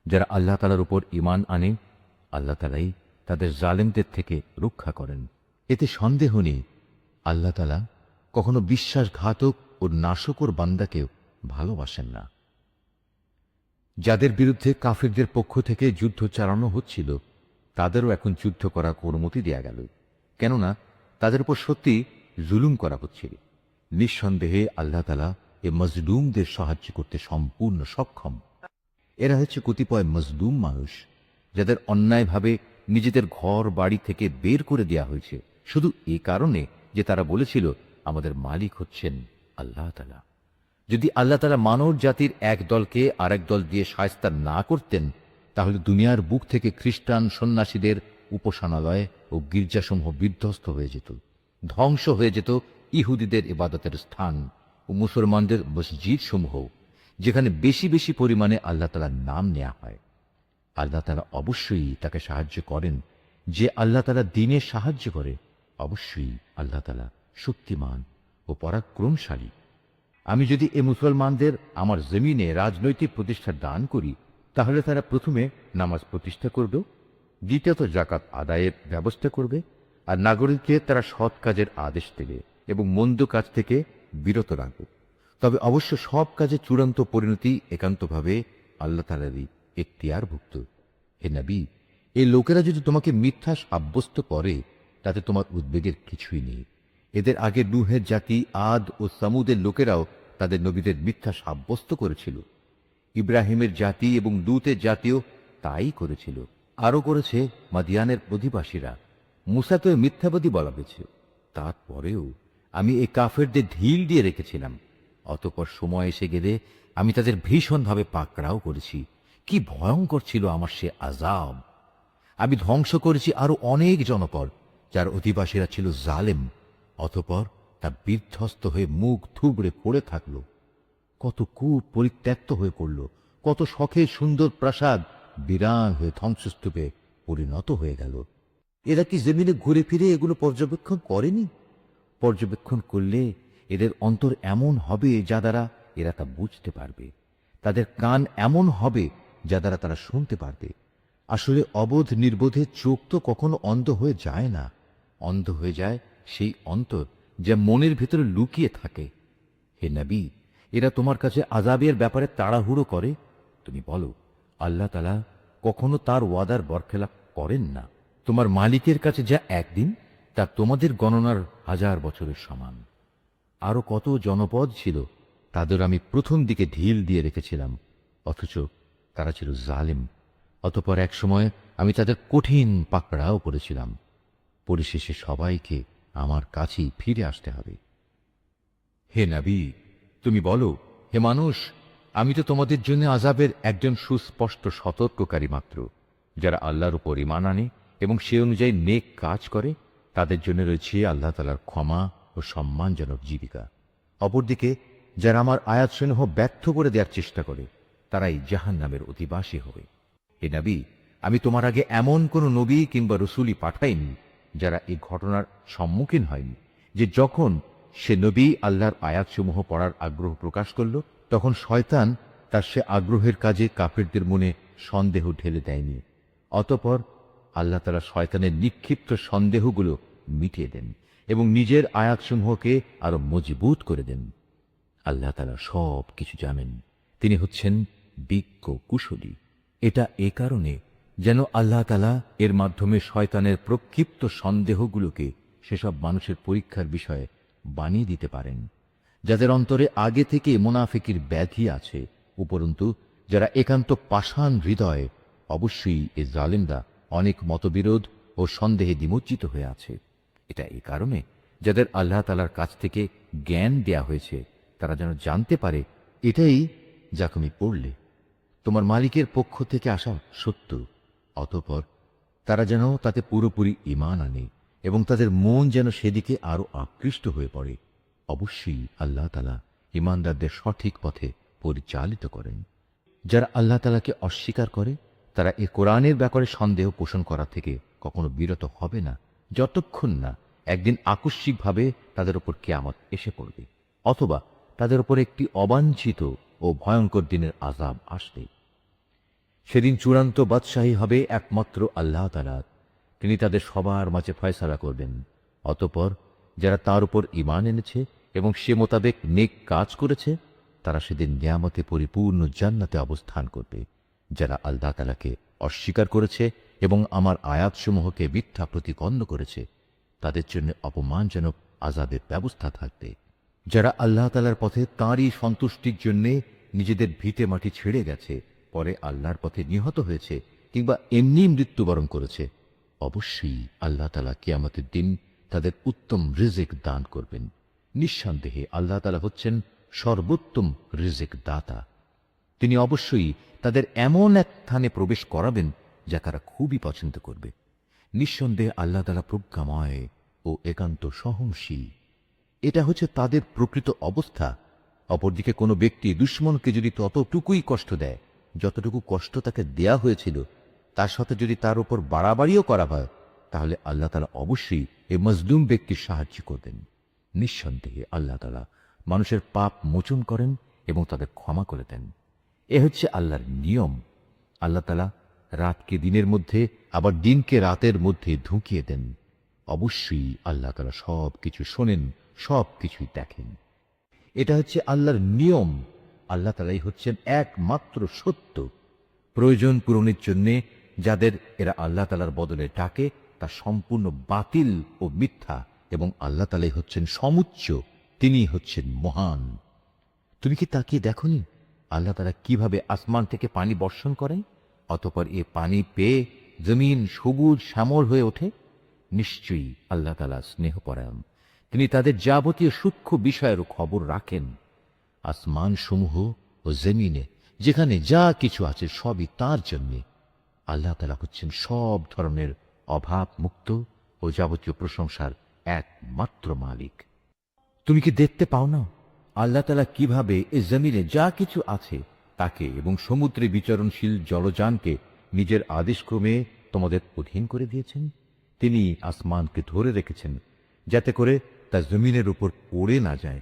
যারা আল্লাহ তাআলার উপর ঈমান আনে, আল্লাহ তাআলাই তাদের জালেমদের থেকে রক্ষা করেন। এতে সন্দেহ নেই, আল্লাহ তাআলা কখনো বিশ্বাসঘাতক ও নাশকর বান্দাকেও ভালোবাসেন না। যাদের বিরুদ্ধে কাফিরদের পক্ষ থেকে যুদ্ধ চালানো হচ্ছিল, তাদেরও এখন যুদ্ধ করার অনুমতি দেয়া গেল, কেননা তাদের উপর সত্যি জুলুম করা হচ্ছিল। নিঃসন্দেহে আল্লাহ তাআলা এ মজলুমদের সাহায্য করতে সম্পূর্ণ সক্ষম। এরা হচ্ছে কতিপয় মজলুম মানুষ, যাদের অন্যায়ভাবে নিজেদের ঘর বাড়ি থেকে বের করে দেয়া হয়েছে, শুধু এ কারণে যে তারা বলেছিল আমাদের মালিক হচ্ছেন আল্লাহ তাআলা। যদি আল্লাহ তাআলা মানব জাতির এক দলকে আরেক দল দিয়ে শায়েস্তা না করতেন, তাহলে দুনিয়ার বুক থেকে খ্রিস্টান সন্ন্যাসীদের উপাসনালয় ও গির্জাসমূহ বিধ্বস্ত হয়ে যেত, ধ্বংস হয়ে যেত ইহুদিদের ইবাদতের স্থান ও মুসলমানদের মসজিদ সমূহ, যেখানে বেশি বেশি পরিমাণে আল্লাহ তাআলার নাম নেওয়া হয়। আল্লাহ তাআলা অবশ্যই তাকে সাহায্য করেন। যে আল্লাহ তাআলা দ্বীনে সাহায্য করে, অবশ্যই আল্লাহ তাআলা শক্তিমান ও পরাক্রমশালী। আমি যদি এ মুসলমানদের আমার জমিনে রাজনৈতিক প্রতিষ্ঠা দান করি, তাহলে তারা প্রথমে নামাজ প্রতিষ্ঠা করবে, দ্বিতীয়ত জাকাত আদায়ের ব্যবস্থা করবে, আর নাগরিককে তারা সৎ কাজের আদেশ দেবে এবং মন্দ কাজ থেকে বিরত রাখবে। তবে অবশ্য সব কাজে চূড়ান্ত পরিণতি একান্তভাবে আল্লাহ তাআলারই এখতিয়ারভুক্ত। হে নবী, এই লোকেরা যদি তোমাকে মিথ্যা সাব্যস্ত করে, তাতে তোমার উদ্বেগের কিছুই নেই। এদের আগে নূহের জাতি আদ ও সামুদের লোকেরাও তাদের নবীদের মিথ্যা সাব্যস্ত করেছিল। ইব্রাহিমের জাতি এবং লূতের জাতিও তাই করেছিল। আরও করেছে মাদিয়ানের অধিবাসীরা। মুসাকে মিথ্যাবাদী বলা হয়েছে, তারপরেও আমি এই কাফেরদের ঢিল দিয়ে রেখেছিলাম। অতঃপর সময় এসে গেলে আমি তাদের ভীষণভাবে পাকড়াও করেছি। কি ভয়ঙ্কর ছিল আমার সে আযাব! আমি ধ্বংস করেছি আরো অনেক জনপদ, যার অধিবাসীরা ছিল জালেম। অতঃপর তা বিধ্বস্ত হয়ে মুখ থুবড়ে পড়ে থাকল। কত কূপ পরিত্যক্ত হয়ে পড়ল, কত শখের সুন্দর প্রাসাদ বিরান হয়ে ধ্বংসস্তূপে পরিণত হয়ে গেল। এরা কি জমিনে ঘুরে ফিরে এগুলো পর্যবেক্ষণ করেনি? পর্যবেক্ষণ করলে এদের অন্তর এমন হবে যা দ্বারা এরা তা বুঝতে পারবে, তাদের কান এমন হবে যা দ্বারা তারা শুনতে পারবে। আসলে অবোধ নির্বোধের চোখ তো কখনো অন্ধ হয়ে যায় না। অন্ধ হয়ে যায় সেই অন্তর যা মনের ভেতরে লুকিয়ে থাকে। হে নবী, এরা তোমার কাছে আযাবের ব্যাপারে তাড়াহুড়ো করে। তুমি বলো, আল্লাহ তাআলা কখনো তার ওয়াদার বরখেলাপ করেন না। তোমার মালিকের কাছে যা একদিন, তা তোমাদের গণনার 1000 বছরের সমান। আরো কত জনপদ ছিল, তাদের আমি প্রথম দিকে ঢিল দিয়ে রেখেছিলাম, অথচ তারা ছিল জালিম। অতঃপর এক সময় আমি তাদের কঠিন পাকড়াও করেছিলাম। পরিশেষে সবাইকে আমার কাছেই ফিরে আসতে হবে। হে নবী, তুমি বলো, হে মানুষ, আমি তো তোমাদের জন্য আযাবের একজন সুস্পষ্ট সতর্ককারী মাত্র। যারা আল্লাহর উপর ঈমান আনে এবং সে অনুযায়ী নেক কাজ করে, তাদের জন্য রয়েছে আল্লাহ তাআলার ক্ষমা ও সম্মানজনক জীবিকা। অপরদিকে যারা আমার আয়াতসমূহ ব্যর্থ করে দেওয়ার চেষ্টা করে, তারাই জাহান্নামের অধিবাসী হবে। হে নবী, আমি তোমার আগে এমন কোন নবী কিংবা রসুলই পাঠাইনি যারা এই ঘটনার সম্মুখীন হয়নি যে যখন সে নবী আল্লাহর আয়াতসমূহ পড়ার আগ্রহ প্রকাশ করল, তখন শয়তান তার সে আগ্রহের কাজে কাফেরদের মনে সন্দেহ ঢেলে দেয়নি। অতঃপর আল্লাহ তাআলা শয়তানের নিক্ষিপ্ত সন্দেহগুলো মিটিয়ে দেন এবং নিজের আয়াতসমূহকে আরো মজবুত করে দেন। আল্লাহ তাআলা সব কিছু জানেন, তিনি হচ্ছেন বিজ্ঞ কুশলী। এটা এ কারণে যেন আল্লাহ তাআলা এর মাধ্যমে শয়তানের প্রক্ষিপ্ত সন্দেহগুলোকে সেসব মানুষের পরীক্ষার বিষয়ে বানিয়ে দিতে পারেন যাদের অন্তরে আগে থেকে মুনাফিকির ব্যাধি আছে। উপরন্তু যারা একান্ত পাষাণ হৃদয়, অবশ্যই এ জালেমরা অনেক মতবিরোধ ও সন্দেহে নিমজ্জিত হয়ে আছে। এটা এই কারণে যাদের আল্লাহ তাআলার কাছ থেকে জ্ঞান দেয়া হয়েছে, তারা যেন জানতে পারে এটাই যা তুমি পড়লে তোমার মালিকের পক্ষ থেকে আসা সত্য। অতঃপর তারা যেন তাতে পুরোপুরি ঈমান আনে এবং তাদের মন যেন সেদিকে আরো আকৃষ্ট হয়ে পড়ে। অবশ্যই আল্লাহ তাআলা ঈমানদারদের সঠিক পথে পরিচালিত করেন। যারা আল্লাহ তাআলাকে অস্বীকার করে, তারা এ কোরআনের ব্যাপারে সন্দেহ পোষণ করা থেকে কখনো বিরত হবে না, যতক্ষণ না একদিন আকস্মিকভাবে তাদের উপর কিয়ামত এসে পড়বে, অথবা তাদের উপর একটি অবাঞ্ছিত ও ভয়ঙ্কর দিনের আযাব আসবে। সেদিন চূড়ান্ত বাদশাহী হবে একমাত্র আল্লাহ তাআলার। তিনি তাদের সবার মাঝে ফয়সালা করবেন। অতঃপর যারা তার উপর ঈমান এনেছে এবং সে মোতাবেক নেক কাজ করেছে, তারা সেদিন নিয়ামতে পরিপূর্ণ জান্নাতে অবস্থান করবে। যারা আল্লাহ তাআলাকে অস্বীকার করেছে এবং আমার আয়াতসমূহকে মিথ্যা প্রতিপন্ন করেছে, তাদের জন্য অপমানজনক আযাবের ব্যবস্থা থাকবে। যারা আল্লাহ তাআলার পথে তাঁরই সন্তুষ্টির জন্য নিজেদের ভিটে মাটি ছেড়ে গেছে, পরে আল্লাহর পথে নিহত হয়েছে কিংবা এমনি মৃত্যুবরণ করেছে, অবশ্যই আল্লাহ তাআলা কিয়ামতের দিন তাদের উত্তম রিজিক দান করবেন। নিঃসন্দেহে আল্লাহ তাআলা হচ্ছেন সর্বোত্তম রিজিক দাতা। তিনি অবশ্যই তাদের এমন এক স্থানে প্রবেশ করাবেন যা তারা খুবই পছন্দ করবে। নিঃসন্দেহে আল্লাহ তাআলা প্রজ্ঞাময় ও একান্ত সহনশীল। এটা হচ্ছে তাদের প্রকৃত অবস্থা। অপরদিকে কোনো ব্যক্তি দুশমনকে যদি ততটুকুই কষ্ট দেয় যতটুকু কষ্ট তাকে দেয়া হয়েছিল, তার সাথে যদি তার উপর বাড়াবাড়িও করা হয়, তাহলে আল্লাহ তাআলা অবশ্যই এই মজলুম ব্যক্তির সাহায্য করবেন। নিঃসন্দেহে আল্লাহ তাআলা মানুষের পাপ মোচন করেন এবং তাদের ক্ষমা করে দেন। এ হচ্ছে আল্লাহর নিয়ম। আল্লাহ তাআলা রাতকে দিনের মধ্যে, আবার দিনকে রাতের মধ্যে ঢুকিয়ে দেন। অবশ্যই আল্লাহ তাআলা সব কিছু শোনেন, সব কিছুই দেখেন। এটা হচ্ছে আল্লাহর নিয়ম। আল্লাহ তাআলাই হচ্ছেন একমাত্র সত্য। প্রয়োজন পূরণের জন্য যাদের এরা আল্লাহ তাআলার বদলে ডাকে, তা সম্পূর্ণ বাতিল ও মিথ্যা, এবং আল্লাহ তাআলাই হচ্ছেন সমুচ্চ, তিনি হচ্ছেন মহান। তুমি কি তাকিয়ে দেখোনি আল্লাহ তাআলা কিভাবে আসমান থেকে পানি বর্ষণ করেন, অতঃপর এ পানি পেয়ে জমিন সবুজ শ্যামল হয়ে ওঠে? নিশ্চয়ই আল্লাহ তাআলা স্নেহপরায়ণ, তিনি তাদের যাবতীয় সূক্ষ্ম বিষয়েরও খবর রাখেন। আসমান সমূহ ও জমিনে যেখানে যা কিছু আছে সবই তার জন্যে। আল্লাহ তাআলা হচ্ছেন সব ধরনের অভাব মুক্ত ও যাবতীয় প্রশংসার একমাত্র মালিক। তুমি কি দেখতে পাও না আল্লাহ তাআলা কিভাবে এ জমিনে যা কিছু আছে তাকে এবং সমুদ্রে বিচরণশীল জলযানকে নিজের আদেশক্রমে তোমাদের অধীন করে দিয়েছেন? তিনি আসমানকে ধরে রেখেছেন যাতে করে তা জমিনের উপর পড়ে না যায়,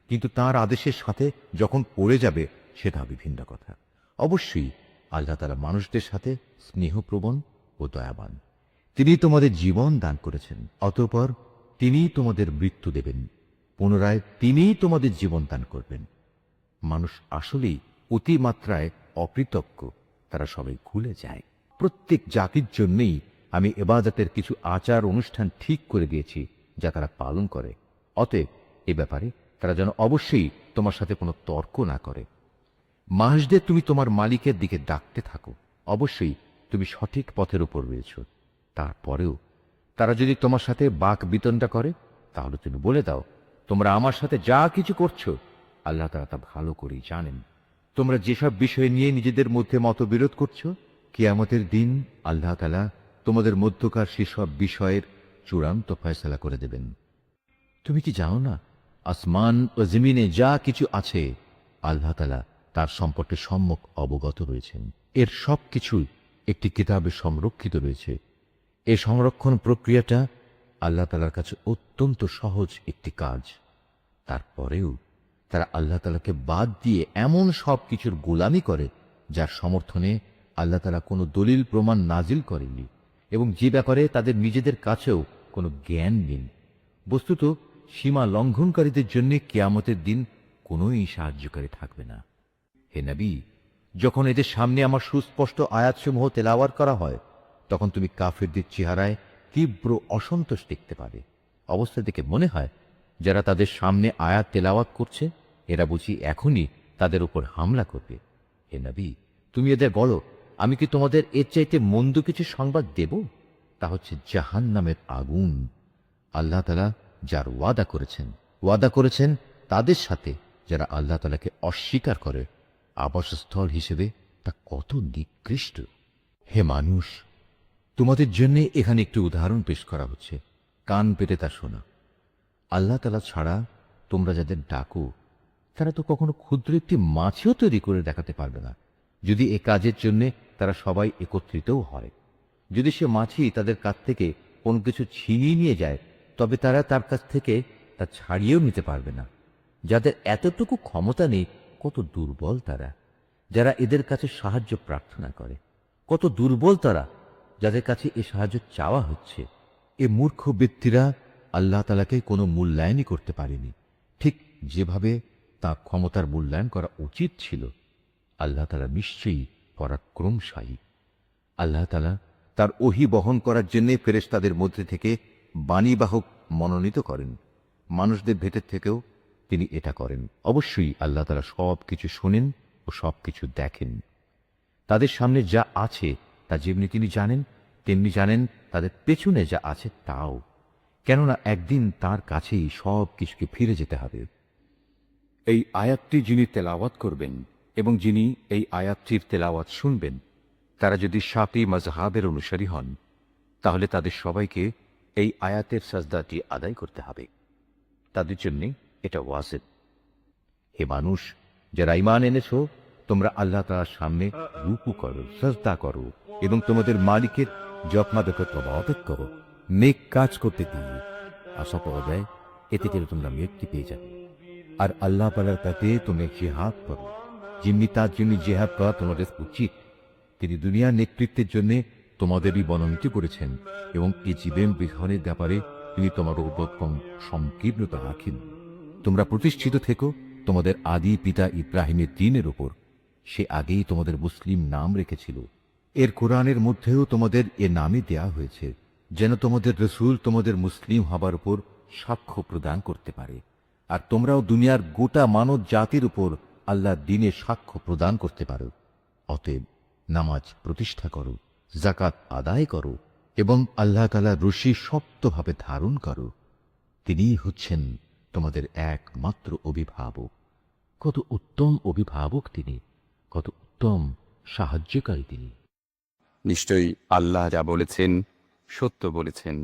কিন্তু তার আদেশের সাথে যখন পড়ে যাবে সেটা বিভিন্ন কথা। অবশ্যই আল্লাহ তাআলা মানুষদের সাথে স্নেহপ্রবণ ও দয়াবান। তিনি তোমাদের জীবন দান করেছেন, অতঃপর তিনি তোমাদের মৃত্যু দেবেন, পুনরায় তিনি তোমাদের জীবন দান করবেন। মানুষ আসলেই অতিমাত্রায় অকৃতজ্ঞ, তারা সবাই ভুলে যায়। প্রত্যেক জাতির জন্যই আমি ইবাদতের কিছু আচার অনুষ্ঠান ঠিক করে দিয়েছি যা তারা পালন করে। অতএব এ ব্যাপারে তারা যেন অবশ্যই তোমার সাথে কোনো তর্ক না করে। মাসদের তুমি তোমার মালিকের দিকে ডাকতে থাকো, অবশ্যই তুমি সঠিক পথের উপর রয়েছ। তারপরেও তারা যদি তোমার সাথে বাক বিতণ্ডা করে, তাহলে তুমি বলে দাও, তোমরা আমার সাথে যা কিছু করছো আল্লাহ তাআলা তা ভালো করেই জানেন। তোমরা যেসব বিষয় নিয়ে নিজেদের মধ্যে মতবিরোধ করছো, কিয়ামতের দিন আল্লাহ তাআলা তোমাদের মধ্যকার সেসব বিষয়ের চূড়ান্ত ফয়সালা করে দেবেন। তুমি কি জানো না আসমান ও জমিনে যা কিছু আছে আল্লাহ তাআলা তার সম্পর্কে সম্যক অবগত রয়েছেন। এর সবকিছু একটি কিতাবে সংরক্ষিত রয়েছে। এই সংরক্ষণ প্রক্রিয়াটা আল্লাহ তাআলার কাছে অত্যন্ত সহজ একটি কাজ। তারপরেও তারা আল্লাহ তাআলাকে বাদ দিয়ে এমন সব কিছুর গোলামি করে যার সমর্থনে আল্লাহ তাআলা কোনো দলিল প্রমাণ নাজিল করেননি, এবং যে ব্যাপারে তাদের নিজেদের কাছেও কোনো জ্ঞান নেই। বস্তুত সীমা লঙ্ঘনকারীদের জন্য কিয়ামতের দিন কোনোই সাহায্যকারী থাকবে না। হে নবী, যখন এদের সামনে আমার সুস্পষ্ট আয়াতসমূহ তেলাওয়াত করা হয়, তখন তুমি কাফিরদের চেহারায় তীব্র অসন্তোষ দেখতে পাবে। অবস্থা দেখে মনে হয় যারা তাদের সামনে আয়াত তেলাওয়াত করছে এরা বুঝি এখনই তাদের উপর হামলা করবে। হে নবী, তুমি এদের বলো, আমি কি তোমাদের এর চাইতে মন্দ কিছু সংবাদ দেব? তা হচ্ছে জাহান্নামের আগুন। আল্লাহ তাআলা যার ওয়াদা করেছেন তাদের সাথে যারা আল্লাহ তাআলাকে অস্বীকার করে, আবাসস্থল হিসেবে তা কত নিকৃষ্ট। হে মানুষ, তোমাদের জন্য এখানে একটি উদাহরণ পেশ করা হচ্ছে, কান পেতে তা শোনা। আল্লাহ তাআলা ছাড়া তোমরা যাদের ডাকো তারা তো কখনো ক্ষুদ্র একটি মাছিও তৈরি করে দেখাতে পারবে না, যদি এ কাজের জন্য তারা সবাই একত্রিতও হয়। যদি সে মাছি তাদের কাছ থেকে কোনো কিছু ছিনিয়ে নিয়ে যায়, তবে তারা তার কাছ থেকে তা ছাড়িয়েও নিতে পারবে না। যাদের এতটুকু ক্ষমতা নেই, কত দুর্বল তারা যারা এদের কাছে সাহায্য প্রার্থনা করে। কত দুর্বল তারা যাদের কাছে এ সাহায্য চাওয়া হচ্ছে। এ মূর্খ ব্যক্তিরা আল্লাহ তাআলাকে কোনো মূল্যায়নই করতে পারেনি, ঠিক যেভাবে তা ক্ষমতার মূল্যায়ন করা উচিত ছিল। আল্লাহ তাআলা নিশ্চয়ই পরাক্রমশালী। আল্লাহ তাআলা তার ওহী বহন করার জন্য ফেরেশতাদের মধ্যে থেকে বাণীবাহক মনোনীত করেন। মানুষদের ভেতর থেকেও তিনি এটা করেন। অবশ্যই আল্লাহ তাআলা সব কিছু শোনেন ও সব কিছু দেখেন। তাদের সামনে যা আছে তা যেমনি তিনি জানেন, তেমনি জানেন তাদের পেছনে যা আছে তাও, কেননা একদিন তার কাছেই সব কিছুকে ফিরে যেতে হবে। এই আয়াতটি যিনি তেলাওয়াত করবেন এবং যিনি এই আয়াতটির তেলাওয়াত শুনবেন, তারা যদি শাফি মাজহাবের অনুসারী হন, তাহলে তাদের সবাইকে এই আয়াতের সাজদাটি আদায় করতে হবে। তাদের জন্য এটা ওয়াজিব। হে মানুষ, যারা ঈমান এনেছো, তোমরা আল্লাহ তাআলার সামনে রুকু করো, সাজদা করো এবং তোমাদের মালিকের যত্নাবেক্ষণ তবাবেক করো, নেক কাজ করতে দিয়ে আশা পাওয়া যায় এতে করে তোমরা মুক্তি পেয়ে যাবে। আর আল্লাহ পালার কাছে তোমরা জিহাদ করো, যেমনি তার জন্য জিহাদ করা তোমাদের উচিত। তিনি দুনিয়ার নেতৃত্বের জন্য তোমাদেরই মনোনীত করেছেন এবং এই জীবন বিধানের ব্যাপারে তিনি তোমার উপর সংকীর্ণতা রাখেন। তোমরা প্রতিষ্ঠিত থেকো তোমাদের আদি পিতা ইব্রাহিমের দ্বীনের উপর। সে আগেই তোমাদের মুসলিম নাম রেখেছিল। এর কোরআনের মধ্যেও তোমাদের এ নামই দেয়া হয়েছে, যেন তোমাদের রসূল তোমাদের মুসলিম হবার উপর সাক্ষ্য প্রদান করতে পারে, আর তোমরাও দুনিয়ার গোটা মানব জাতির উপর আল্লাহর দ্বীনে সাক্ষ্য প্রদান করতে পারো। অতএব নামাজ প্রতিষ্ঠা করো, যাকাত আদায় করো এবং আল্লাহ তাআলার রশি শক্তভাবে ধারণ করো। তিনিই হচ্ছেন তোমাদের একমাত্র অভিভাবক। কত উত্তম অভিভাবক তিনি, কত উত্তম সাহায্যকারী তিনি। নিশ্চয়ই আল্লাহ যা বলেছেন সত্য বলেছেন।